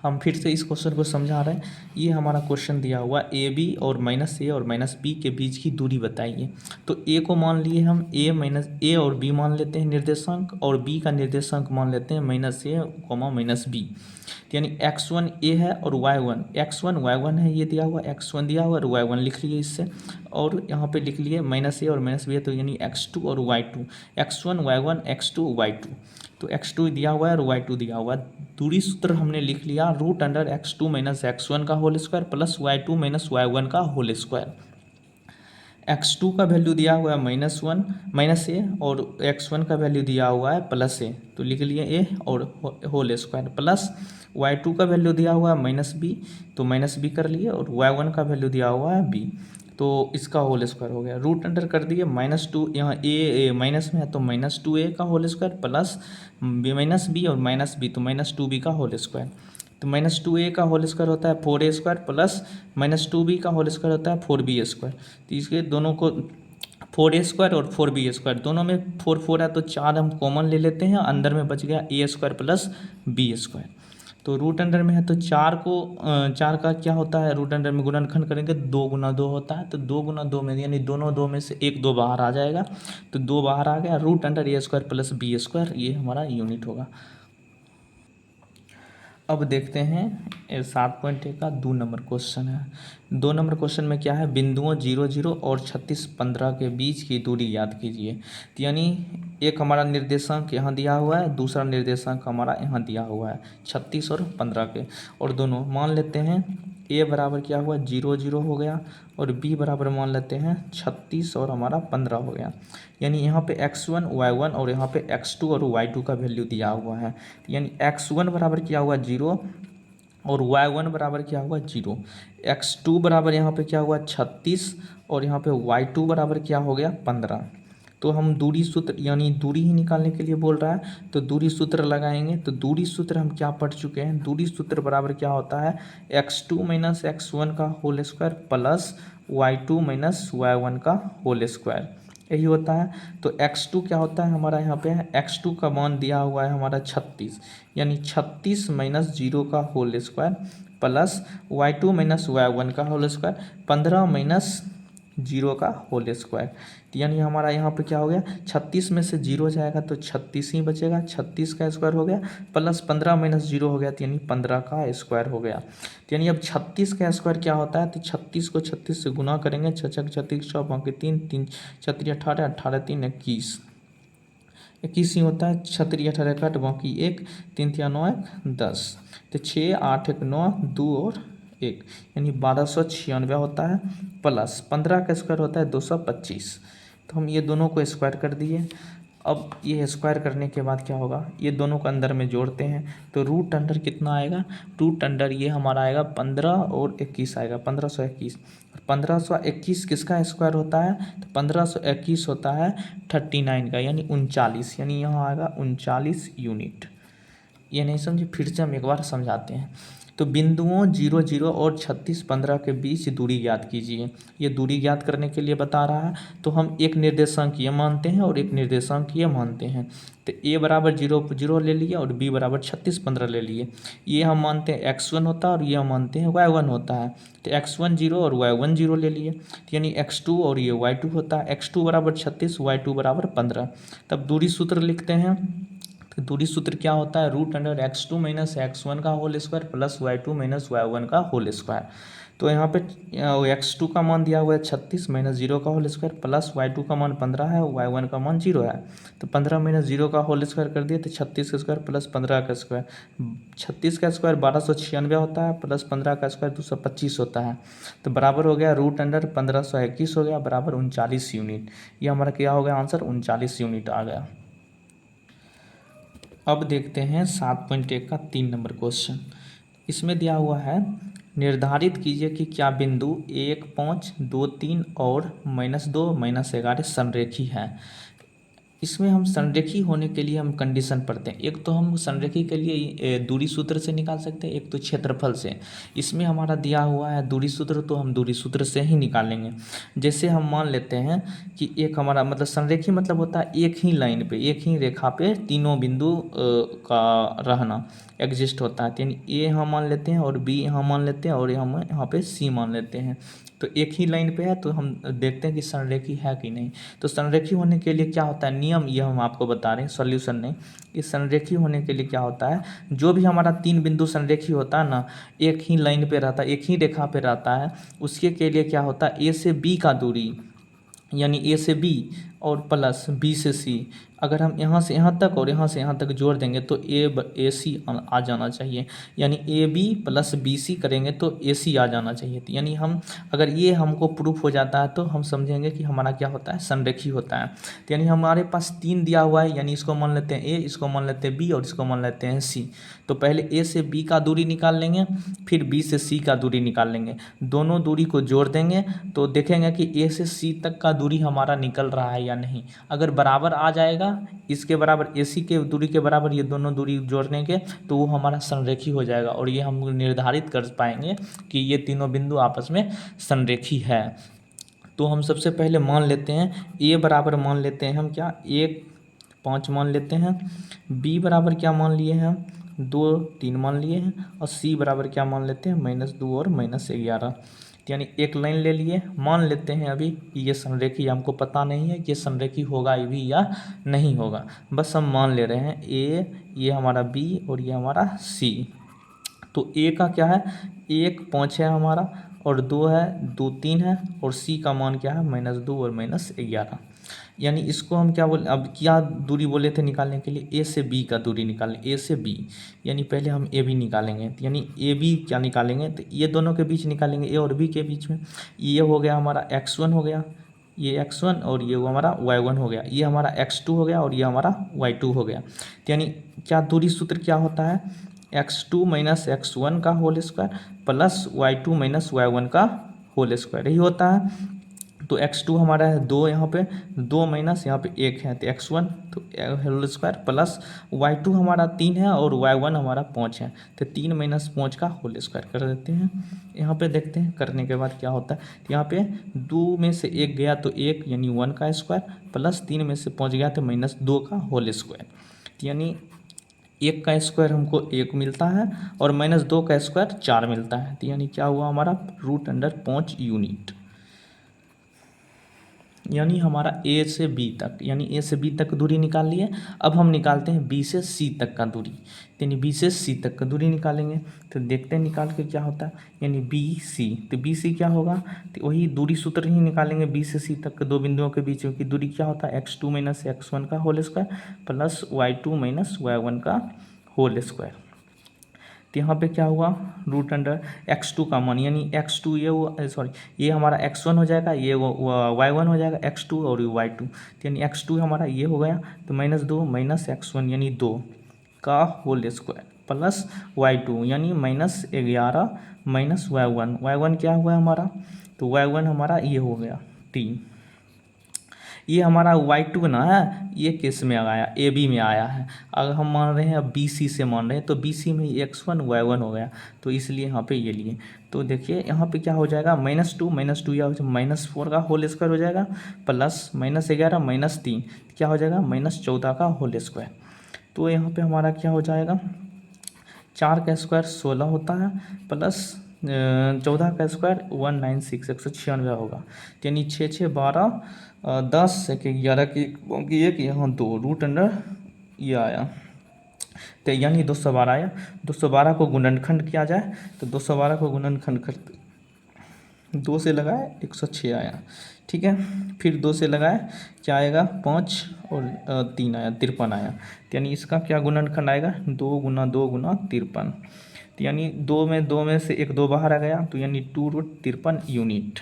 हम फिर से इस क्वेश्चन को समझा रहे हैं। ये हमारा क्वेश्चन दिया हुआ AB और -A और -B के बीच की दूरी बताइए। तो A को मान लिए हम, A और B मान लेते हैं निर्देशांक, और B का निर्देशांक मान लेते हैं -A, -B। यानी x1 A है और y1 y1 है, ये दिया हुआ x1 दिया हुआ और y1 लिख लिए इससे, और यहाँ पे लिख लिए -A और -B है, तो यानी x2 और y2, x1 y1 x2 y2, तो x2 दिया हुआ है और y2 दिया हुआ है। दूरी सूत्र हमने लिख लिया, रूट अंडर x2 - x1 का whole square plus y2 - y1 का होल स्क्वायर। x2 का वैल्यू दिया हुआ है -A, और x1 का वैल्यू दिया हुआ है +A, तो लिख लिए A और होल स्क्वायर, प्लस y2 का वैल्यू दिया हुआ है -B, तो -B कर लिए, और y1 का वैल्यू दिया हुआ है B, तो इसका होल स्क्वायर हो गया। रूट अंडर कर दिए -2, यहाँ A माइनस में है तो -2A का होल स्क्वायर प्लस B और -B तो -2B का होल स्क्वायर, तो -2a का होल स्क्वायर होता है 4a² प्लस -2b का होल स्क्वायर होता है 4b²। तो इसके दोनों को 4a² और 4b² दोनों में 4 है तो 4 हम कॉमन ले लेते हैं, अंदर में बच गया a² प्लस b²। तो रूट अंडर में है तो 4 का क्या होता है, रूट अंडर में गुणनखंड करेंगे 2 × 2 होता है, तो 2 × 2 में यानी दोनों 2 में से एक 2 बाहर आ जाएगा, तो 2 बाहर आ गया, root under a² plus b², ये हमारा यूनिट होगा। अब देखते हैं 7.1 का 2 नंबर क्वेश्चन है। 2 नंबर क्वेश्चन में क्या है, बिंदुओं 0 0 और 36 15 के बीच की दूरी याद कीजिए। तो यानी एक हमारा निर्देशांक यहाँ दिया हुआ है, दूसरा निर्देशांक हमारा यहाँ दिया हुआ है 36 और 15 के, और दोनों मान लेते हैं a बराबर क्या हुआ 0 0 हो गया, और b बराबर मान लेते हैं 36 और हमारा 15 हो गया। यानी यहाँ पे x1 y1 और यहाँ पे x2 और y2 का वैल्यू दिया हुआ है। यानी x1 बराबर क्या हुआ 0 और y1 बराबर क्या हुआ 0, x2 बराबर यहाँ पे क्या हुआ 36 और यहाँ पे y2 बराबर क्या हो गया 15। तो हम दूरी सूत्र यानी दूरी ही निकालने के लिए बोल रहा है, तो दूरी सूत्र लगाएंगे। तो दूरी सूत्र हम क्या पढ़ चुके हैं, दूरी सूत्र बराबर क्या होता है x2 - x1 का whole square plus y2 - y1 का होल स्क्वायर, यही होता है। तो x2 क्या होता है हमारा यहाँ पे है, x2 का मान दिया हुआ है हमारा 36, यानी 36 - 0 का whole square plus y2 - y1 का होल स्क्वायर 15 - 0 का होल स्क्वायर। यानी हमारा यहाँ पे क्या हो गया 36 में से 0 जाएगा तो 36 ही बचेगा, 36 का स्क्वायर हो गया प्लस 15 - 0 हो गया, तो यानी 15 का स्क्वायर हो गया। तो यानी अब 36 का स्क्वायर क्या होता है, तो 36 को 36 से गुना करेंगे, 6 छक 36 6 बाकी 3 3 छत्री 18 18 3 21 21 ही होता है, छत्री 18 कट बाकी 1 3 3 9 1 10, तो 6 8 1 9 2 और 1 यानी 1296 होता है, प्लस 15 का स्क्वायर होता है 225। तो हम ये दोनों को स्क्वायर कर दिए। अब ये स्क्वायर करने के बाद क्या होगा, ये दोनों को अंदर में जोड़ते हैं, तो रूट अंडर कितना आएगा, रूट अंडर ये हमारा आएगा 15 और 21 आएगा 1521। 1521 किसका स्क्वायर होता है, तो 1521 होता है 39 का, यानी 39, यानी यहाँ आएगा 39 यूनिट। ये नहीं समझे, फिर से हम एक बार समझाते हैं। तो बिंदुओं 0 0 और 36 15 के बीच दूरी ज्ञात कीजिए। ये दूरी ज्ञात करने के लिए बता रहा है, तो हम एक निर्देशांक ये मानते हैं और एक निर्देशांक ये मानते हैं। तो a बराबर 0 0 ले लिए और b बराबर 36 15 ले लिए। ये हम मानते हैं x1 होता है और ये हम मानते हैं y1 होता है। तो x1 0 और y1 0 ले लिए, यानी x2 और ये y2 होता है, x2 बराबर 36 y2 बराबर 15। तब दूरी सूत्र लिखते हैं। तो दूरी सूत्र क्या होता है, रूट अंडर x2 - x1 का whole square plus y2 - y1 का होल स्क्वायर। तो यहाँ पे x2 का मान दिया हुआ है 36 - 0 का होल स्क्वायर प्लस y2 का मान 15 है, y1 का मान 0 है। तो 15 - 0 का होल स्क्वायर कर दिए, तो 36 का स्क्वायर प्लस 15 का स्क्वायर, 36 का स्क्वायर 1296 होता है प्लस 15 का स्क्वायर 225 होता है। तो बराबर हो गया रूट अंडर 1521 हो गया बराबर 39 यूनिट। ये हमारा क्या हो गया आंसर 39 यूनिट आ गया। अब देखते हैं 7.1 का 3 नंबर क्वेश्चन। इसमें दिया हुआ है, निर्धारित कीजिए कि क्या बिंदु 1 5 2 3 और -2 -11 संरेखी है। इसमें हम संरेखी होने के लिए हम कंडीशन पढ़ते हैं। एक तो हम संरेखी के लिए दूरी सूत्र से निकाल सकते हैं, एक तो क्षेत्रफल से। इसमें हमारा दिया हुआ है दूरी सूत्र, तो हम दूरी सूत्र से ही निकालेंगे। जैसे हम मान लेते हैं कि एक हमारा मतलब संरेखी मतलब होता है एक ही लाइन पे, एक ही रेखा पे तीनों बिंदु का रहना एग्जिस्ट होता है। यानी ए यहाँ मान लेते हैं और बी यहाँ मान लेते हैं और हम यहाँ पे सी मान लेते हैं। तो एक ही लाइन पे है, तो हम देखते हैं कि संरेखी है कि नहीं। तो संरेखी होने के लिए क्या होता है नियम, ये हम आपको बता रहे हैं, सॉल्यूशन नहीं। इस संरेखी होने के लिए क्या होता है, जो भी हमारा 3 बिंदु संरेखी होता है ना, एक ही लाइन पे रहता है, एक ही रेखा पे रहता है, उसके के लिए क्या होता है ए से बी का दूरी, यानी ए से बी और प्लस बी से सी, अगर हम यहाँ से यहाँ तक और यहाँ से यहाँ तक जोड़ देंगे तो ए सी आ जाना चाहिए। यानी A B plus B C करेंगे तो ए सी आ जाना चाहिए। यानी हम अगर ये हमको प्रूफ हो जाता है तो हम समझेंगे कि हमारा क्या होता है संरेखी होता है। तो यानी हमारे पास 3 दिया हुआ है, यानी इसको मान लेते हैं ए, इसको मान लेते हैं बी और इसको मान लेते हैं सी। तो पहले ए से बी का दूरी निकाल लेंगे, फिर बी से सी का दूरी निकाल लेंगे, दोनों दूरी को जोड़ देंगे तो देखेंगे कि ए से सी तक का दूरी हमारा निकल रहा है या नहीं। अगर बराबर आ जाएगा, इसके बराबर AC के दूरी के बराबर ये दोनों दूरी जोड़ने के, तो वो हमारा संरेखी हो जाएगा और ये हम निर्धारित कर पाएंगे कि ये तीनों बिंदु आपस में संरेखी है। तो हम सबसे पहले मान लेते हैं A बराबर मान लेते हैं हम क्या 1, 5 मान लेते हैं। B बराबर क्या मान लिए हैं हम 2, 3 मान लिए हैं। और C बराबर क्या मान लेते हैं -2 और -11। यानी एक लाइन ले लिए, मान लेते हैं अभी कि ये संरेखी, हमको पता नहीं है कि ये संरेखी होगा भी या नहीं होगा, बस हम मान ले रहे हैं A, ये हमारा B और ये हमारा C। तो A का क्या है 1, 5 है हमारा, और 2 है, 2, 3 है, और C का मान क्या है -2 और -11। यानी इसको हम क्या बोले, अब क्या दूरी बोले थे निकालने के लिए, A से B का दूरी निकालें, A से B। यानी पहले हम AB निकालेंगे, यानी AB क्या निकालेंगे, तो ये दोनों के बीच निकालेंगे, A और B के बीच में। ये हो गया हमारा x1 हो गया, ये x1, और ये हमारा y1 हो गया, ये हमारा x2 हो गया, और ये हमारा y2 हो गया। तो यानी क्या दूरी सूत्र क्या होता है, x2 - x1 का whole square plus y2 - y1 का होल स्क्वायर, यही होता है। तो x2 हमारा है 2, यहाँ पे 2 माइनस यहाँ पे 1 है, तो x1 तो होल स्क्वायर प्लस y2 हमारा 3 है और y1 हमारा 5 है, तो 3 - 5 का होल स्क्वायर कर देते हैं। यहाँ पे देखते हैं करने के बाद क्या होता है। तो यहाँ पे 2 में से 1 गया तो 1, यानी 1 का स्क्वायर, प्लस 3 में से 5 गया तो -2 का होल स्क्वायर। यानी 1 का स्क्वायर हमको 1 मिलता है और -2 का स्क्वायर 4 मिलता है। तो यानी क्या हुआ हमारा √5 यूनिट। यानी हमारा A से B तक, यानी A से B तक दूरी निकाल लिए। अब हम निकालते हैं B से C तक का दूरी, यानी B से C तक का दूरी निकालेंगे। तो देखते हैं निकाल के क्या होता है, यानी BC, तो BC क्या होगा, तो वही दूरी सूत्र ही निकालेंगे। B से C तक के दो बिंदुओं के बीच की दूरी क्या होता है, x2 - x1 का whole square plus y2 - y1 का होल स्क्वायर। तो यहाँ पे क्या हुआ √x2 का मान, यानी x2 ये हमारा x1 हो जाएगा, ये y1 हो जाएगा, x2 और y2। तो यानी x2 हमारा ये हो गया, तो -2 - x1 यानी 2 का होल स्क्वायर प्लस y2 यानी -11 - y1 क्या हुआ हमारा, तो y1 हमारा ये हो गया 3। ये हमारा y2 ना है, ये किस में आया, AB में आया है। अगर हम मान रहे हैं अब BC से मान रहे हैं, तो BC में x1 y1 हो गया, तो इसलिए यहाँ पे ये लिए। तो देखिए यहाँ पे क्या हो जाएगा, -2 या -4 का होल स्क्वायर हो जाएगा, प्लस -11 - 3 क्या हो जाएगा, -14 का होल स्क्वायर। तो यहाँ पे हमारा क्या हो जाएगा, 4 का स्क्वायर 16 होता है, प्लस 14 का स्क्वायर 196 196 होगा। यानी 6 6 12 10 11 की 1 यहाँ 2 √, ये आया, तो यानी 212 आया। 212 को गुणनखंड किया जाए, तो 212 को गुणनखंड करते 2 से लगाए 106 आया, ठीक है। फिर 2 से लगाए क्या आएगा 5 और 3 आया 53 आया। यानी इसका क्या गुणनखंड आएगा, 2 × 2 × 53। यानी 2 में से 1 2 बाहर आ गया, तो यानी 2√53 यूनिट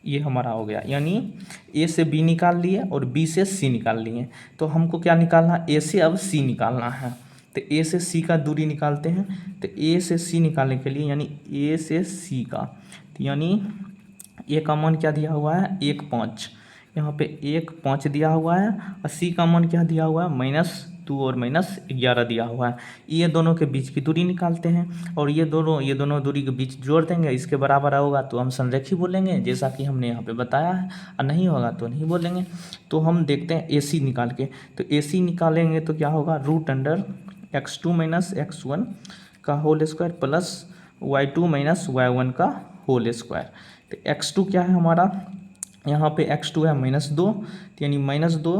ये हमारा हो गया। यानी A से B निकाल लिए और B से C निकाल लिए। तो हमको क्या निकालना, A से अब C निकालना है। तो A से C का दूरी निकालते हैं। तो A से C निकालने के लिए, यानी A से C का, तो यानी A का मान क्या दिया हुआ है 1 5, यहाँ पे 1 5 दिया हुआ है, और C का मान क्या दिया हुआ है -2 और -11 दिया हुआ है। ये दोनों के बीच की दूरी निकालते हैं, और ये दोनों दूरी के बीच जोड़ देंगे, इसके बराबर होगा तो हम संरेखी बोलेंगे, जैसा कि हमने यहाँ पे बताया है, और नहीं होगा तो नहीं बोलेंगे। तो हम देखते हैं AC निकाल के। तो AC निकालेंगे तो क्या होगा, √x2 - x1 का whole square plus y2 - y1 का होल स्क्वायर। तो x2 क्या है हमारा, यहाँ पे x2 है -2, यानी -2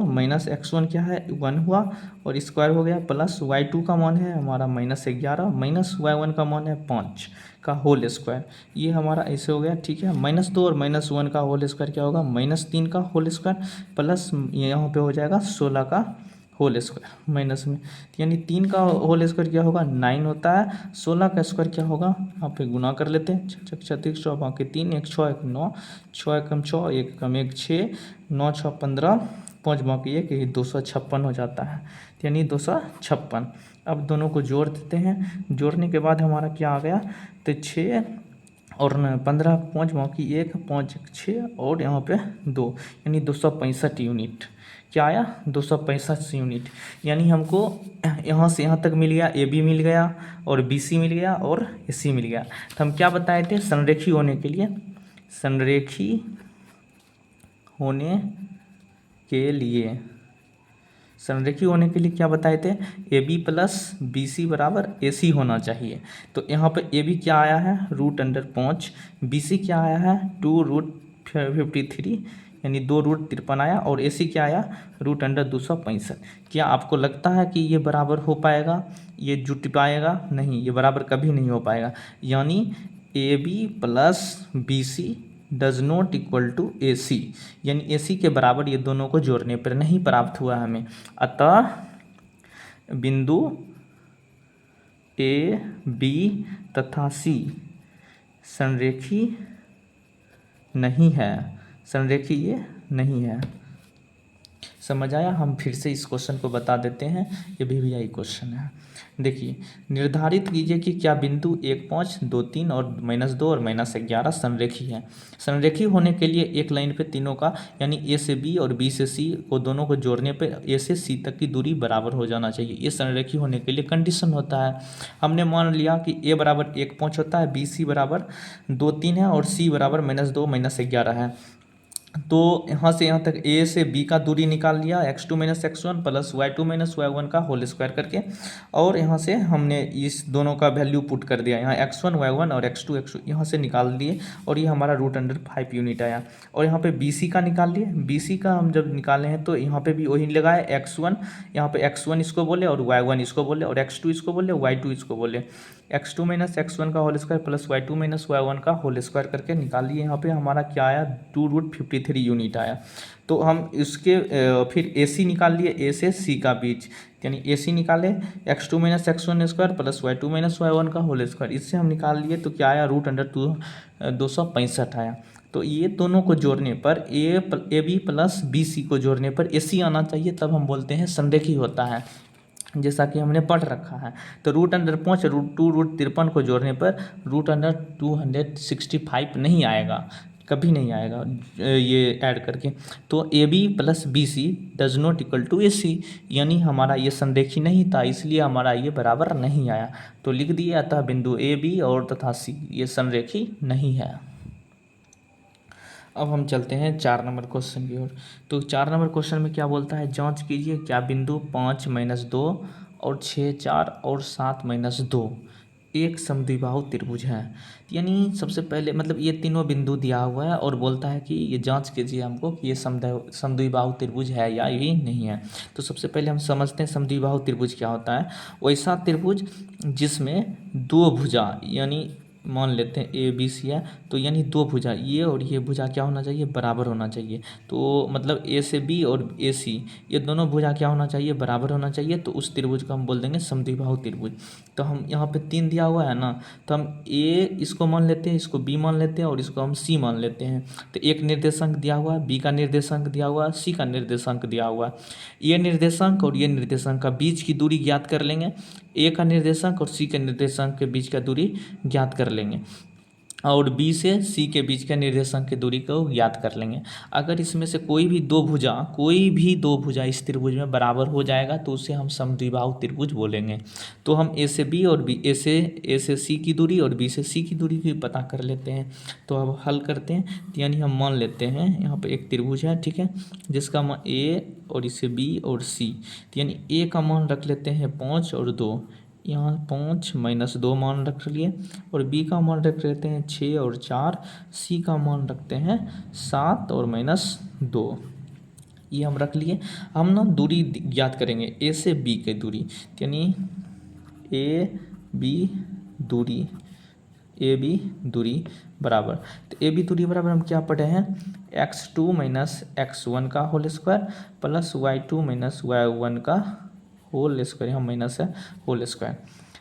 - x1 क्या है 1 हुआ, और स्क्वायर हो गया, प्लस y2 का मान है हमारा -11 - y1 का मान है 5 का होल स्क्वायर। ये हमारा ऐसे हो गया, ठीक है। -2 और -1 का होल स्क्वायर क्या होगा, -3 का होल स्क्वायर, प्लस यहाँ पे हो जाएगा 16 का होल स्क्वायर माइनस में, यानी 3 का होल स्क्वायर क्या होगा 9 होता है। 16 का स्क्वायर क्या होगा, यहाँ पे गुना कर लेते हैं, 36 6 बाकी 3 1 6 1 9 6 एकम 6 1 कम 1 6 9 6 15 5 बाकी 1 यही 256 हो जाता है, यानी 256। अब दोनों को जोड़ देते हैं, जोड़ने के बाद हमारा क्या आ गया, तो 6 और 15 5 बाकी 1 5 6 और यहाँ पे 2 यानी 265 यूनिट। क्या आया? 265 यूनिट। यानी हमको यहाँ से यहाँ तक मिल गया, ए बी मिल गया और बी सी मिल गया और ए सी मिल गया। तो हम क्या बताए थे? संरेखी होने के लिए, संरेखी होने के लिए, संरेखी होने के लिए क्या बताए थे? A B plus B C बराबर ए सी होना चाहिए। तो यहाँ पे ए बी क्या आया है? √5। बी सी क्या आया है? 2√53 यानी 2√53 आया। और ए सी क्या आया? √265। क्या आपको लगता है कि ये बराबर हो पाएगा? ये जुट पाएगा? नहीं, ये बराबर कभी नहीं हो पाएगा। यानी A B plus B C does not equal to A C, यानी ए सी के बराबर ये दोनों को जोड़ने पर नहीं प्राप्त हुआ हमें। अतः बिंदु ए बी तथा सी संरेखी नहीं है, संरेखी ये नहीं है। समझ आया? हम फिर से इस क्वेश्चन को बता देते हैं, ये भी यही क्वेश्चन है। देखिए, निर्धारित कीजिए कि क्या बिंदु 1 5 2 3 और -2 और -11 संरेखी है। संरेखी होने के लिए एक लाइन पे तीनों का यानी ए से बी और बी से सी को दोनों को जोड़ने पे ए से सी तक की दूरी बराबर हो जाना चाहिए। ये संरेखी होने के लिए कंडीशन होता है। हमने मान लिया कि ए बराबर 1 5 होता है, बी सी बराबर 2 3 है और सी बराबर -2 -11 है। तो यहाँ से यहाँ तक ए से बी का दूरी निकाल लिया, x2 - x1 plus y2 - y1 का होल स्क्वायर करके। और यहाँ से हमने इस दोनों का वैल्यू पुट कर दिया, यहाँ x1 y1 और x2 यहाँ से निकाल दिए और ये हमारा √5 यूनिट आया। और यहाँ पे बी सी का निकाल लिए। बी सी का हम जब निकाले हैं तो यहाँ पे भी वही लगाए, x1 यहाँ पे x1 इसको बोले और y1 इसको बोले और x2 इसको बोले, y2 इसको बोले। x2 - x1 का whole square plus y2 - y1 का होल स्क्वायर करके निकाल लिए। यहाँ पे हमारा क्या आया? 2√53 यूनिट आया। तो हम इसके फिर ए सी निकाल लिए, ए से सी का बीच, यानी ए सी निकाले x2 - x1 square plus y2 - y1 का होल स्क्वायर, इससे हम निकाल लिए। तो क्या आया? √265 आया। तो ये दोनों को जोड़ने पर A B plus B C को जोड़ने पर ए सी आना चाहिए, तब हम बोलते हैं संरेखी होता है, जैसा कि हमने पढ़ रखा है। तो √5 √2√53 को जोड़ने पर √265 नहीं आएगा, कभी नहीं आएगा ये ऐड करके। तो A B plus B C does not equal to A C, यानी हमारा ये संरेखी नहीं था, इसलिए हमारा ये बराबर नहीं आया। तो लिख दिए, अतः बिंदु ए बी और तथा सी ये संरेखी नहीं है। अब हम चलते हैं 4 नंबर क्वेश्चन की ओर। तो 4 नंबर क्वेश्चन में क्या बोलता है? जांच कीजिए क्या बिंदु 5 - 2 और 6 4 और 7 - 2 एक समद्विबाहु त्रिभुज है। यानी सबसे पहले मतलब ये तीनों बिंदु दिया हुआ है और बोलता है कि ये जांच कीजिए हमको कि ये समद्विबाहु त्रिभुज है या ये नहीं है। तो सबसे पहले हम समझते हैं समद्विबाहु त्रिभुज क्या होता है। वैसा त्रिभुज जिसमें दो भुजा, यानी मान लेते हैं ए बी सी है, तो यानी दो भुजा, ये और ये भुजा क्या होना चाहिए? बराबर होना चाहिए। तो मतलब ए से बी और ए सी ये दोनों भुजा क्या होना चाहिए? बराबर होना चाहिए। तो उस त्रिभुज को हम बोल देंगे समद्विबाहु त्रिभुज। तो हम यहाँ पे 3 दिया हुआ है ना, तो हम ए इसको मान लेते हैं, इसको बी मान लेते हैं और इसको हम सी मान लेते हैं। तो एक निर्देशांक दिया हुआ है, बी का निर्देशांक दिया हुआ है, सी का निर्देशांक दिया हुआ है। ये निर्देशांक और ये निर्देशांक का बीच की दूरी ज्ञात कर लेंगे, ए का निर्देशांक और सी के निर्देशांक के बीच का दूरी ज्ञात कर लेंगे और बी से सी के बीच के निर्देशांक की दूरी को ज्ञात कर लेंगे। अगर इसमें से कोई भी दो भुजा इस त्रिभुज में बराबर हो जाएगा तो उसे हम समद्विबाहु त्रिभुज बोलेंगे। तो हम ए से बी और बी ए से सी की दूरी और बी से सी की दूरी भी पता कर लेते हैं। तो अब हल करते हैं, यानी हम मान लेते हैं यहाँ पे एक त्रिभुज है, ठीक है, जिसका मान ए और इसे बी और सी, यानी ए का मान रख लेते हैं 5 और 2, यहाँ 5 - 2 मान रख लिए और बी का मान रख लेते हैं 6 और 4, सी का मान रखते हैं 7 और -2, ये हम रख लिए। हम ना दूरी ज्ञात करेंगे ए से बी की दूरी, यानी ए बी दूरी बराबर, तो ए बी दूरी बराबर हम क्या पढ़े हैं? x2 - x1 का whole square plus y2 - y1 का होल स्क्वायर, यहाँ माइनस है होल स्क्वायर।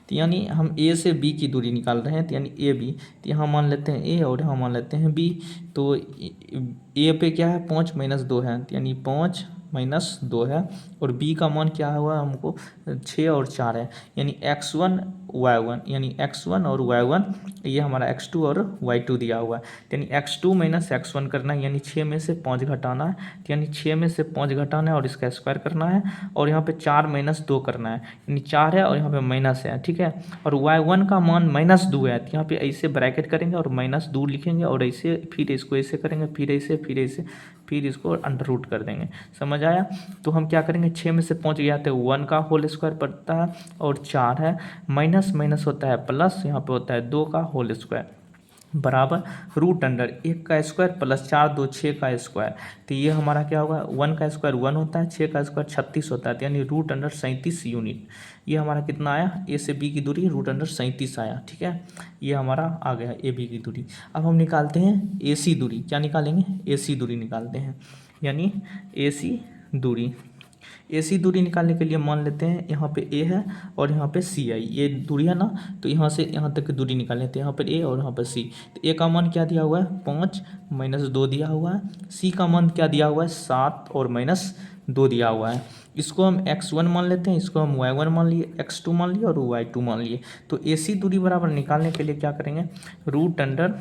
तो यानी हम ए से बी की दूरी निकाल रहे हैं, तो यानी ए बी, तो यहाँ मान लेते हैं ए और यहाँ मान लेते हैं बी। तो ए पे क्या है? 5 - 2 है, तो यानी 5 - 2 है और बी का मान क्या हुआ हमको? 6 और 4 है, यानी x1 y1 यानी x1 और y1, ये हमारा x2 और y2 दिया हुआ है। यानी x2 माइनस x1 करना है, यानी 6 में से 5 घटाना है, तो यानी 6 में से 5 घटाना है और इसका स्क्वायर करना है, और यहाँ पे 4 माइनस 2 करना है, यानी 4 है और यहाँ पे माइनस है, ठीक है। और y1 का मान -2 है, तो यहाँ पे ऐसे ब्रैकेट करेंगे और -2 लिखेंगे और ऐसे फिर इसको ऐसे करेंगे, फिर ऐसे, फिर ऐसे, फिर इसको अंडर रूट कर देंगे। समझ आया? तो हम क्या करेंगे, 6 में से 5 गया तो 1 का होल स्क्वायर पड़ता है, और 4 है, माइनस माइनस होता है प्लस, यहाँ पे होता है 2 का होल स्क्वायर बराबर रूट अंडर 1 का स्क्वायर प्लस 4 2 6 का स्क्वायर। तो ये हमारा क्या होगा, 1 का स्क्वायर 1 होता है, 6 का स्क्वायर 36 होता है, तो यानी रूट अंडर 37 यूनिट। ये हमारा कितना आया, ए से बी की दूरी रूट अंडर 37 आया, ठीक है। ये हमारा आ गया ए बी की दूरी। अब हम निकालते हैं ए सी दूरी। क्या निकालेंगे, ए सी दूरी निकालते हैं, यानी ए सी दूरी। ए सी दूरी निकालने के लिए मान लेते हैं यहाँ पे ए है और यहाँ पे सी है, ये दूरी है ना, तो यहाँ से यहाँ तक की दूरी निकाल लेते हैं, यहाँ पर ए और यहाँ पर सी। तो ए का मान क्या दिया हुआ है, 5 -2 दिया हुआ है। सी का मान क्या दिया हुआ है, 7 और -2 दिया हुआ है। इसको हम x1 मान लेते हैं, इसको हम y1 मान लिए, x2 मान लिए और y2 मान लिए। तो ए सी दूरी बराबर निकालने के लिए क्या करेंगे, root under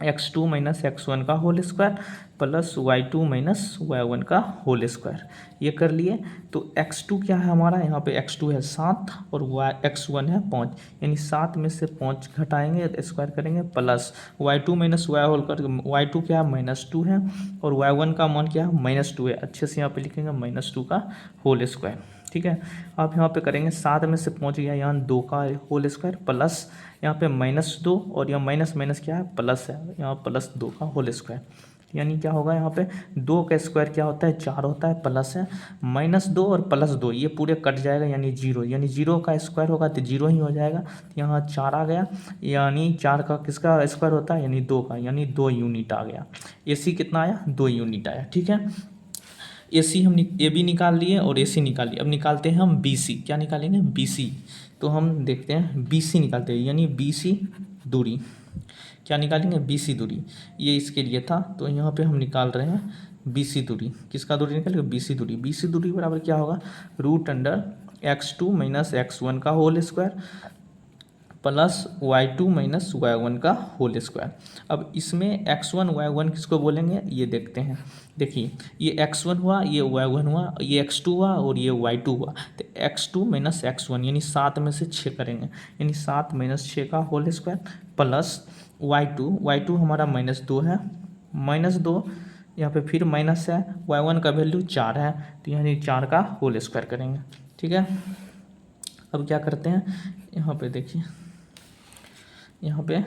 x2 minus x1 का whole square plus y2 minus y1 का होल स्क्वायर, ये कर लिए। तो x2 क्या है हमारा, यहाँ पे x2 है 7 और x1 है 5, यानी 7 में से 5 घटाएंगे, स्क्वायर करेंगे, plus y2 minus y whole कर, y2 क्या है -2 है और y1 का मान क्या है -2 है। अच्छे से यहाँ पे लिखेंगे -2 का होल स्क्वायर, ठीक है। आप यहाँ पे करेंगे 7 में से 5 गया, यहाँ 2 का होल स्क्वायर प्लस यहाँ पे -2 और यहाँ माइनस माइनस क्या है प्लस है, यहाँ +2 का होल स्क्वायर, यानी क्या होगा, यहाँ पे 2 का स्क्वायर क्या होता है 4 होता है, प्लस है -2 और +2 ये पूरे कट जाएगा, यानी 0, यानी 0 का स्क्वायर होगा तो 0 ही हो जाएगा। यहाँ 4 आ गया, यानी 4 का किसका स्क्वायर होता है, यानी 2 का, यानी 2 यूनिट आ गया। ए सी कितना आया, 2 यूनिट आया, ठीक है। ए सी हम ए बी निकाल लिए और ए सी निकाल लिए। अब निकालते हैं हम बी सी। क्या निकालेंगे, बी सी। तो हम देखते हैं बी सी निकालते हैं, यानी बी सी दूरी। क्या निकालेंगे, बी सी दूरी, ये इसके लिए था, तो यहाँ पे हम निकाल रहे हैं बी सी दूरी। किसका दूरी निकालेंगे, बी सी दूरी। बी सी दूरी बराबर क्या होगा, root under x2 minus x1 का whole square plus y2 minus y1 का होल स्क्वायर। अब इसमें x1 y1 किसको बोलेंगे, ये देखते हैं। देखिए ये x1 हुआ, ये y1 हुआ, ये x2 हुआ और ये y2 हुआ। तो x2 माइनस x1 यानी 7 में से 6 करेंगे, यानी 7 माइनस 6 का होल स्क्वायर प्लस y2 हमारा -2 है, -2 यहाँ पे फिर माइनस है, y1 का वैल्यू 4 है, तो यानी 4 का होल स्क्वायर करेंगे, ठीक है। अब क्या करते हैं, यहाँ पे देखिए, यहाँ पे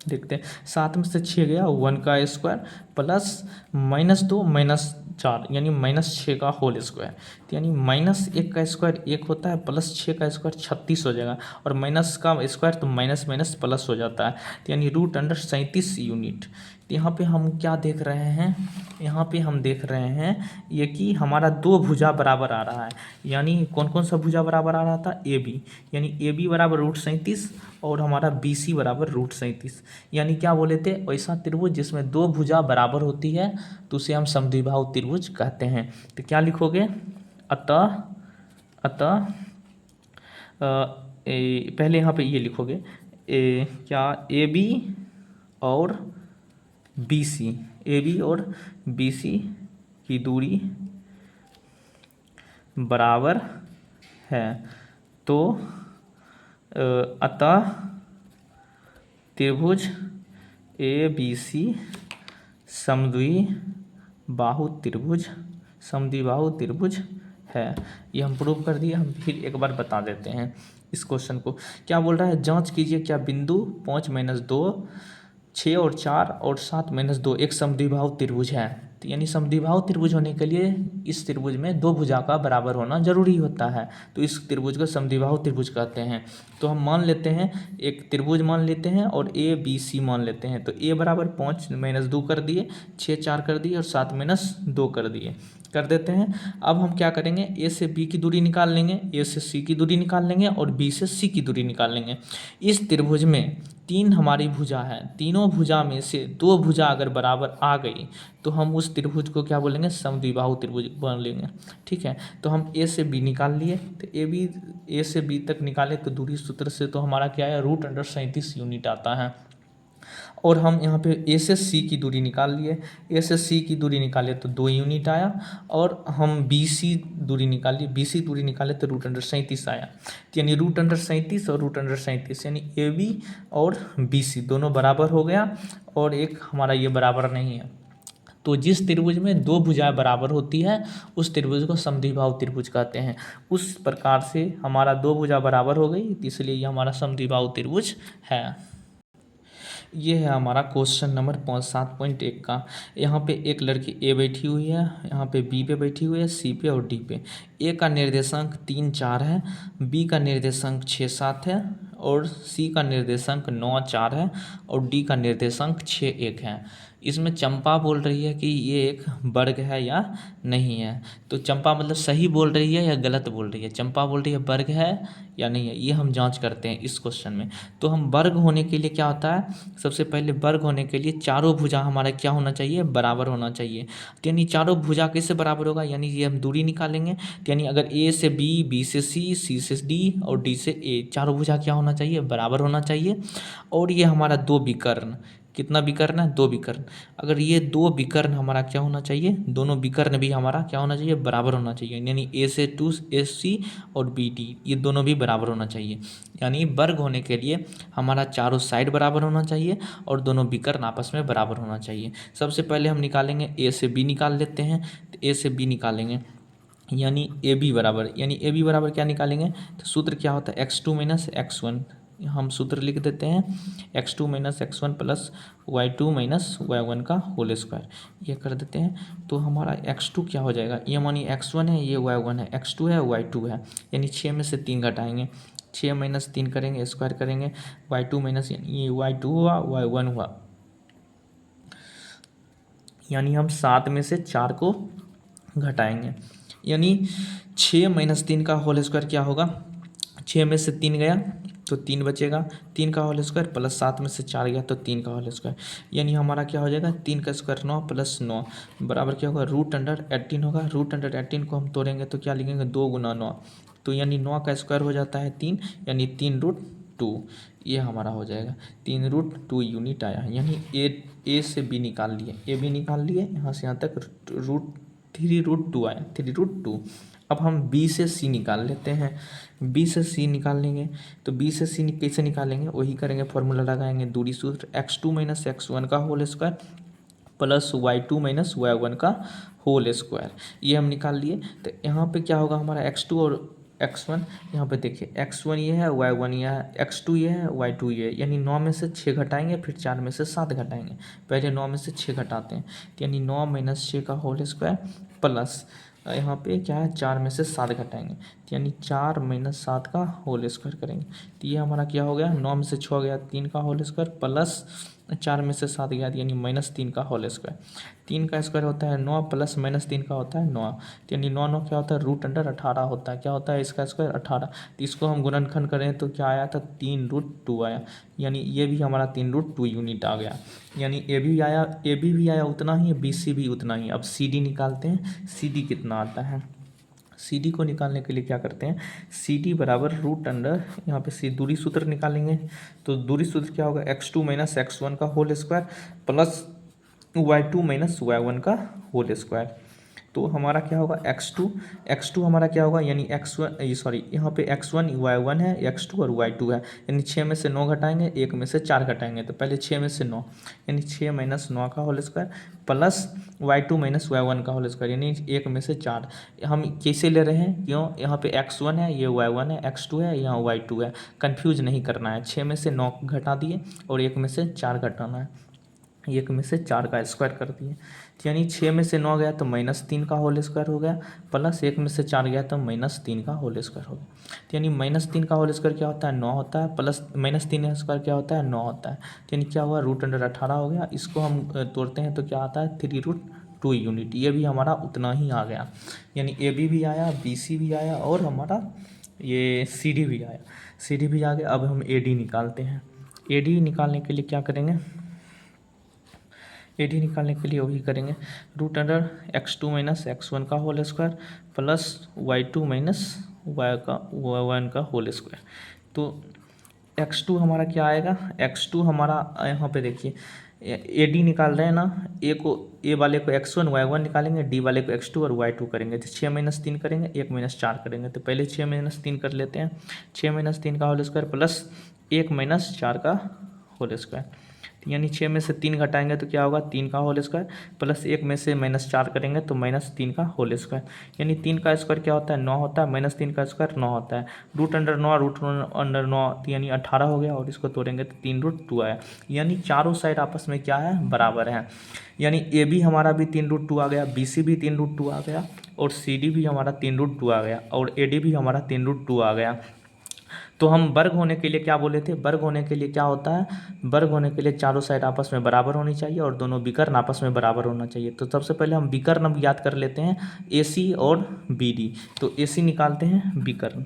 देखते हैं 7 में से 6 गया, 1 का स्क्वायर प्लस -2 -4 यानी -6 का होल स्क्वायर, तो यानी -1 का स्क्वायर 1 होता है, प्लस 6 का स्क्वायर 36 हो जाएगा, और माइनस का स्क्वायर तो माइनस माइनस प्लस हो जाता है, तो यानी रूट अंडर 37 यूनिट। तो यहाँ पे हम क्या देख रहे हैं, यहाँ पे हम देख रहे हैं ये कि हमारा 2 भुजा बराबर आ रहा है, यानी कौन कौन सा भुजा बराबर आ रहा था, ए बी, यानी ए बी बराबर रूट 37 और हमारा बी सी बराबर रूट 37। यानी क्या बोले थे, ऐसा त्रिभुज जिसमें 2 भुजा बराबर होती है तो उसे हम समद्विबाहु त्रिभुज कहते हैं। तो क्या लिखोगे, अतः पहले यहाँ पे ये लिखोगे, क्या ए बी और बी सी, ए बी और बी सी की दूरी बराबर है, तो अतः त्रिभुज ए बी सी समद्विबाहु त्रिभुज है। ये हम प्रूव कर दिए। हम फिर एक बार बता देते हैं इस क्वेश्चन को। क्या बोल रहा है, जांच कीजिए क्या बिंदु 5 - 2 6 और 4 और 7 - 2 एक समद्विबाहु त्रिभुज है। तो यानी समद्विबाहु त्रिभुज होने के लिए इस त्रिभुज में 2 भुजा का बराबर होना जरूरी होता है, तो इस त्रिभुज को समद्विबाहु त्रिभुज कहते हैं। तो हम मान लेते हैं, एक त्रिभुज मान लेते हैं और ए बी सी मान लेते हैं। तो ए बराबर 5 - 2 कर दिए, 6 4 कर दिए और 7 - 2 कर दिए, कर देते हैं। अब हम क्या करेंगे, ए से बी की दूरी निकाल लेंगे, ए से सी की दूरी निकाल लेंगे और बी से सी की दूरी निकाल लेंगे। इस त्रिभुज में तीन हमारी भुजा है, तीनों भुजा में से दो भुजा अगर बराबर आ गई तो हम उस त्रिभुज को क्या बोलेंगे, समद्विबाहु त्रिभुज बोलेंगे। ठीक है, तो हम ए से बी निकाल लिए, तो ए से बी तक निकाले तो दूरी सूत्र से तो हमारा क्या है, √37 यूनिट आता है। और हम यहाँ पे ए से सी की दूरी निकाल लिए, ए से सी की दूरी निकाले तो 2 यूनिट आया, और हम बी सी दूरी निकाली, बी सी दूरी निकाले तो √37 आया। तो यानी √37 और √37 यानी ए बी और बी सी दोनों बराबर हो गया, और एक हमारा ये बराबर नहीं है। तो जिस त्रिभुज में दो भुजाएं बराबर होती है उस त्रिभुज को समद्विबाहु त्रिभुज कहते हैं। उस प्रकार से हमारा दो भुजा बराबर हो गई, इसलिए ये हमारा समद्विबाहु त्रिभुज है। ये है हमारा क्वेश्चन नंबर 7.1 का। यहाँ पे एक लड़की ए बैठी हुई है, यहाँ पे बी पे बैठी हुई है, सी पे और डी पे। ए का निर्देशांक 3, 4 है, बी का निर्देशांक 6, 7 है, और सी का निर्देशांक 9, 4 है, और डी का निर्देशांक 6, 1 है। इसमें चंपा बोल रही है कि ये एक वर्ग है या नहीं है। तो चंपा मतलब सही बोल रही है या गलत बोल रही है। चंपा बोल रही है वर्ग है या नहीं है, ये हम जांच करते हैं इस क्वेश्चन में। तो हम वर्ग होने के लिए क्या होता है, सबसे पहले वर्ग होने के लिए चारों भुजा हमारा क्या होना चाहिए, बराबर होना चाहिए। तो यानी चारों भुजा कैसे बराबर होगा, यानी ये हम दूरी निकालेंगे। तो यानी अगर ए से बी, बी से सी, सी से डी और डी से ए, चारों भुजा क्या होना चाहिए, बराबर होना चाहिए। और ये हमारा दो विकर्ण, कितना विकर्ण है, दो विकर्ण। अगर ये दो विकर्ण हमारा क्या होना चाहिए, दोनों विकर्ण भी हमारा क्या होना चाहिए, बराबर होना चाहिए। यानी ए से 2 ए सी और बी डी ये दोनों भी बराबर होना चाहिए। यानी वर्ग होने के लिए हमारा चारों साइड बराबर होना चाहिए और दोनों विकर्ण आपस में बराबर होना चाहिए। सबसे पहले हम निकालेंगे ए से बी निकाल लेते हैं। तो ए से बी निकालेंगे यानी ए बी बराबर, यानी ए बी बराबर क्या निकालेंगे, तो सूत्र क्या होता है, x2 - x1। हम सूत्र लिख देते हैं x2 - x1 plus y2 - y1 का होल स्क्वायर, ये कर देते हैं। तो हमारा x2 क्या हो जाएगा, ये मानिए x1 है, ये y1 है, x2 है, y2 है, यानी 6 में से 3 घटाएंगे, 6 - 3 करेंगे, स्क्वायर करेंगे, y2 माइनस ये y2 हुआ, y1 हुआ, यानी हम 7 में से 4 को घटाएंगे। यानी 6 - 3 का होल स्क्वायर क्या होगा, 6 में से 3 गया तो 3 बचेगा, 3 का होल स्क्वायर प्लस 7 में से 4 गया तो 3 का होल स्क्वायर, यानी हमारा क्या हो जाएगा, 3 का स्क्वायर 9 प्लस 9 बराबर क्या होगा, √18 होगा। √18 को हम तोड़ेंगे तो क्या लिखेंगे, 2 × 9, तो यानी 9 का स्क्वायर हो जाता है 3, यानी 3√2, ये हमारा हो जाएगा 3√2 यूनिट आया। यानी ए से बी निकाल लिए, ए बी निकाल लिए, यहाँ से यहाँ तक 3√2 आया, 3√2। अब हम बी से सी निकाल लेते हैं, बी से सी निकाल लेंगे। तो बी से सी कैसे निकालेंगे, वही करेंगे, फॉर्मूला लगाएंगे, दूरी सूत्र x2 - x1 का whole square plus y2 - y1 का होल स्क्वायर, ये हम निकाल लिए। तो यहाँ पे क्या होगा हमारा x2 और x1, यहाँ पे देखिए x1 ये है, y1 ये है, x2 ये है, y2 ये है, यानी 9 में से 6 घटाएंगे, फिर 4 में से 7 घटाएंगे, पहले 9 में से 6 घटाते हैं, तो यानी 9 - 6 का होल स्क्वायर प्लस यहाँ पे क्या है, 4 में से 7 घटाएंगे, तो यानी 4 - 7 का होल स्क्वायर करेंगे। तो ये हमारा क्या हो गया, 9 में से 6 गया, 3 का होल स्क्वायर प्लस 4 में से 7 गया, यानी -3 का होल स्क्वायर। 3 का स्क्वायर होता है 9 प्लस -3 का होता है 9, तो यानी 9 9 क्या होता है, √18 होता है। क्या होता है इसका स्क्वायर, 18। तो इसको हम गुणनखंड करें तो क्या आया था, 3√2 आया, यानी ये भी हमारा 3√2 यूनिट आ गया। यानी ए भी आया उतना ही, बी सी भी उतना ही। अब सी डी निकालते हैं, सी डी कितना आता है। सी डी को निकालने के लिए क्या करते हैं, सी डी बराबर √, यहाँ पे सी दूरी सूत्र निकालेंगे। तो दूरी सूत्र क्या होगा, x2 - x1 का whole square plus y2 - y1 का होल स्क्वायर। तो हमारा क्या होगा, x2 हमारा क्या होगा, यानी x1 सॉरी यहाँ पे x1 y1 है, x2 और y2 है, यानी 6 में से 9 घटाएंगे, 1 में से 4 घटाएंगे, तो पहले 6 में से 9, यानी 6 - 9 का whole square plus y2 - y1 का होल स्क्वायर, यानी 1 में से 4। हम कैसे ले रहे हैं, क्यों, यहाँ पे x1 है, ये y1 है, x2 है, यहाँ y2 है, कन्फ्यूज नहीं करना है। 6 में से 9 घटा दिए और 1 में से 4 घटाना है, 1 में से 4 का स्क्वायर कर दिए, यानी 6 में से 9 गया तो -3 का होल स्क्वायर हो गया, प्लस 1 में से 4 गया तो -3 का होल स्क्वायर हो गया। तो यानी -3 का होल स्क्वायर क्या होता है, 9 होता है, प्लस -3 का स्क्वायर क्या होता है, 9 होता है। तो यानी क्या हुआ, √18 हो गया। इसको हम तोड़ते हैं तो क्या आता है, 3√2 यूनिट, ये भी हमारा उतना ही आ गया। यानी ए बी भी आया, बी सी भी आया और हमारा ये सी डी भी आया, सी डी भी आ गया। अब हम ए डी निकालते हैं, AD निकालने के लिए क्या करेंगे, AD निकालने के लिए वही करेंगे, root under x2 minus x1 का whole square plus y2 minus y1 का होल स्क्वायर। तो x2 हमारा क्या आएगा, x2 हमारा यहाँ पे देखिए AD निकाल रहे हैं ना, A वाले को x1 y1 निकालेंगे, D वाले को x2 और y2 करेंगे। तो 6 माइनस 3 करेंगे, 1 माइनस 4 करेंगे। तो पहले 6 माइनस 3 कर लेते हैं, 6 माइनस 3 का होल स्क्वायर प्लस 1 माइनस 4 का होल स्क्वायर। यानी 6 में से 3 घटाएंगे तो क्या होगा, 3 का होल स्क्वायर प्लस 1 में से माइनस 4 करेंगे तो माइनस 3 का होल स्क्वायर। यानी 3 का स्क्वायर क्या होता है, 9 होता है, माइनस 3 का स्क्वायर 9 होता है। रूट अंडर 9 रूट अंडर 9 यानी 18 हो गया, और इसको तोड़ेंगे तो 3√2 आया। यानी चारों साइड आपस में क्या है, बराबर है। यानी AB हमारा भी 3√2 आ गया, BC भी 3√2 आ गया, और CD भी हमारा 3√2 आ गया, और AD भी हमारा 3√2 आ गया। तो हम वर्ग होने के लिए क्या बोले थे, वर्ग होने के लिए क्या होता है, वर्ग होने के लिए चारों साइड आपस में बराबर होनी चाहिए और दोनों विकर्ण आपस में बराबर होना चाहिए। तो सबसे पहले हम विकर्ण याद कर लेते हैं, AC और BD। तो AC निकालते हैं, विकर्ण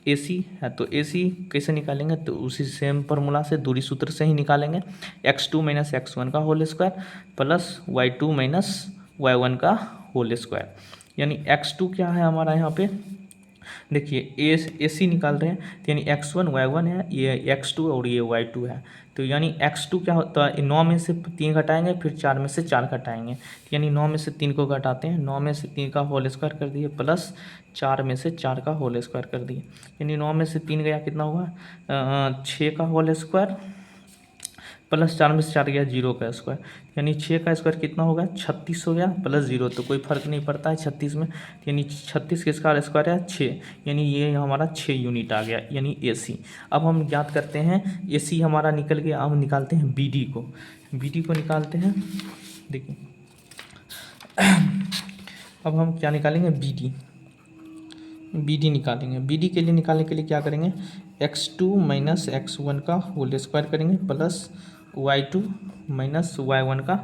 AC है, तो AC कैसे निकालेंगे, तो उसी सेम फार्मूला से, दूरी सूत्र से ही निकालेंगे। x2 माइनस x1 का whole square plus y2 minus y1 का होल स्क्वायर। यानी x2 क्या है हमारा यहाँ पे, देखिए AC निकाल रहे हैं, तो यानी x1 y1 है, ये x2 और ये y2 है। तो यानी x2 क्या होता है, 9 में से 3 घटाएंगे, फिर 4 में से 4 घटाएंगे। तो यानी 9 में से 3 को घटाते हैं, 9 में से 3 का होल स्क्वायर कर दिए प्लस 4 में से 4 का होल स्क्वायर कर दिए। यानी 9 में से 3 गया, कितना हुआ, 6 का होल स्क्वायर प्लस 4 में से 4 गया 0 का स्क्वायर। यानी 6 का स्क्वायर कितना हो गया, 36 हो गया, प्लस 0 तो कोई फर्क नहीं पड़ता है 36 में। यानी 36 किसका स्क्वायर है, 6। यानी ये हमारा 6 यूनिट आ गया, यानी AC। अब हम ज्ञात करते हैं, AC हमारा निकल गया, अब निकालते हैं BD को। BD को निकालते हैं, देखिए अब हम क्या निकालेंगे, BD निकालेंगे। BD के लिए निकालने के लिए क्या करेंगे, x2 माइनस x1 का होल स्क्वायर करेंगे प्लस y2 माइनस y1 का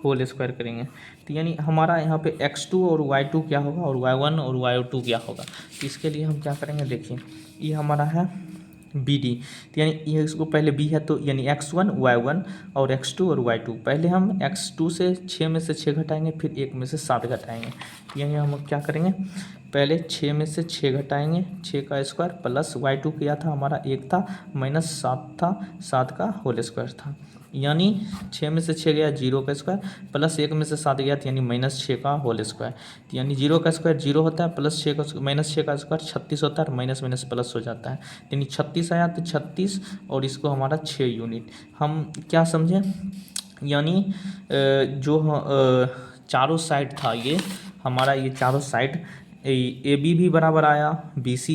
होल स्क्वायर करेंगे। तो यानी हमारा यहाँ पे x2 और y2 क्या होगा, और y1 और y2 क्या होगा। तो इसके लिए हम क्या करेंगे, देखिए ये हमारा है BD। तो यानी ये इसको पहले B है, तो यानी x1 y1 और x2 और y2। पहले हम x2 से 6 में से 6 घटाएंगे, फिर 1 में से 7 घटाएंगे। यानी हम क्या करेंगे, पहले 6 में से 6 घटाएंगे, 6 का स्क्वायर प्लस y2 किया था हमारा 1 था, माइनस 7 था, 7 का होल स्क्वायर था। यानी 6 में से 6 गया 0 का स्क्वायर, प्लस 1 में से 7 गया, तो यानी माइनस 6 का होल स्क्वायर। तो यानी 0 का स्क्वायर 0 होता है, प्लस 6 का माइनस 6 का स्क्वायर 36 होता है, माइनस माइनस प्लस हो जाता है। यानी 36 आया, तो 36 और इसको हमारा 6 यूनिट। हम क्या समझें, यानी जो चारों साइड था, ये हमारा ये चारों साइड AB भी बराबर आया, BC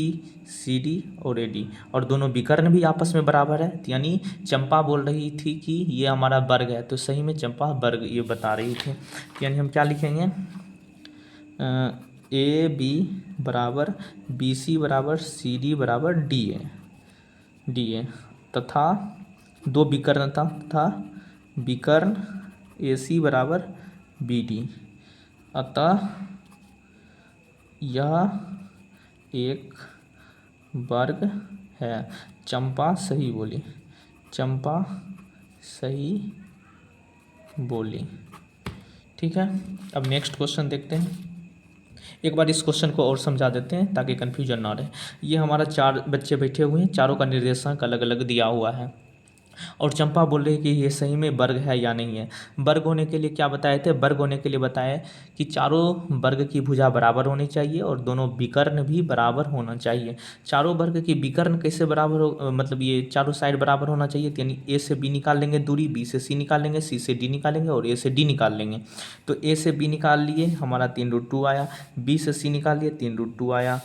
CD और AD, और दोनों विकर्ण भी आपस में बराबर है। तो यानी चंपा बोल रही थी कि ये हमारा वर्ग है, तो सही में चंपा वर्ग ये बता रही थी। यानी हम क्या लिखेंगे, AB बराबर BC बराबर CD बराबर DA तथा दो विकर्ण था विकर्ण AC बराबर BD। अतः यह एक वर्ग है। चंपा सही बोली, चंपा सही बोली। ठीक है, अब नेक्स्ट क्वेश्चन देखते हैं। एक बार इस क्वेश्चन को और समझा देते हैं ताकि कन्फ्यूजन ना रहे। ये हमारा 4 बच्चे बैठे हुए हैं, चारों का निर्देशांक अलग अलग दिया हुआ है, और चंपा बोल रही है कि ये सही में वर्ग है या नहीं है। वर्ग होने के लिए क्या बताए थे, वर्ग होने के लिए बताए कि चारों वर्ग की भुजा बराबर होनी चाहिए और दोनों विकर्ण भी बराबर होना चाहिए। चारों वर्ग की विकर्ण कैसे बराबर हो, मतलब ये चारों साइड बराबर होना चाहिए। यानी A से B निकाल लेंगे दूरी, B से C निकालेंगे, C से D निकालेंगे और A से D निकाल लेंगे। तो A से B निकाल लिए, हमारा 3√2 आया, B से C निकाल लिए 3√2 आया,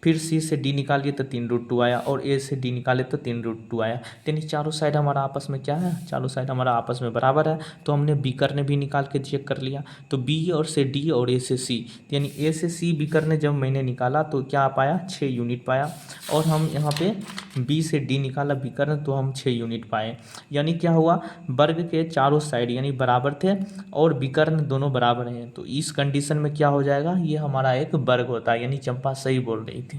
फिर C से D निकालिए तो 3√2 आया, और A से D निकाले तो 3√2 आया। यानी चारों साइड हमारा आपस में क्या है, चारों साइड हमारा आपस में बराबर है। तो हमने विकर्ण भी निकाल के चेक कर लिया, तो B और से D और A से C, यानी A से C विकर्ण जब मैंने निकाला तो क्या पाया, 6 यूनिट पाया। और हम यहाँ पे B से D निकाला विकर्ण, तो हम 6 यूनिट पाए। यानी क्या हुआ, वर्ग के चारों साइड यानी बराबर थे और विकर्ण दोनों बराबर हैं। तो इस कंडीशन में क्या हो जाएगा, ये हमारा एक वर्ग होता है। यानी चंपा सही बोल रही थी।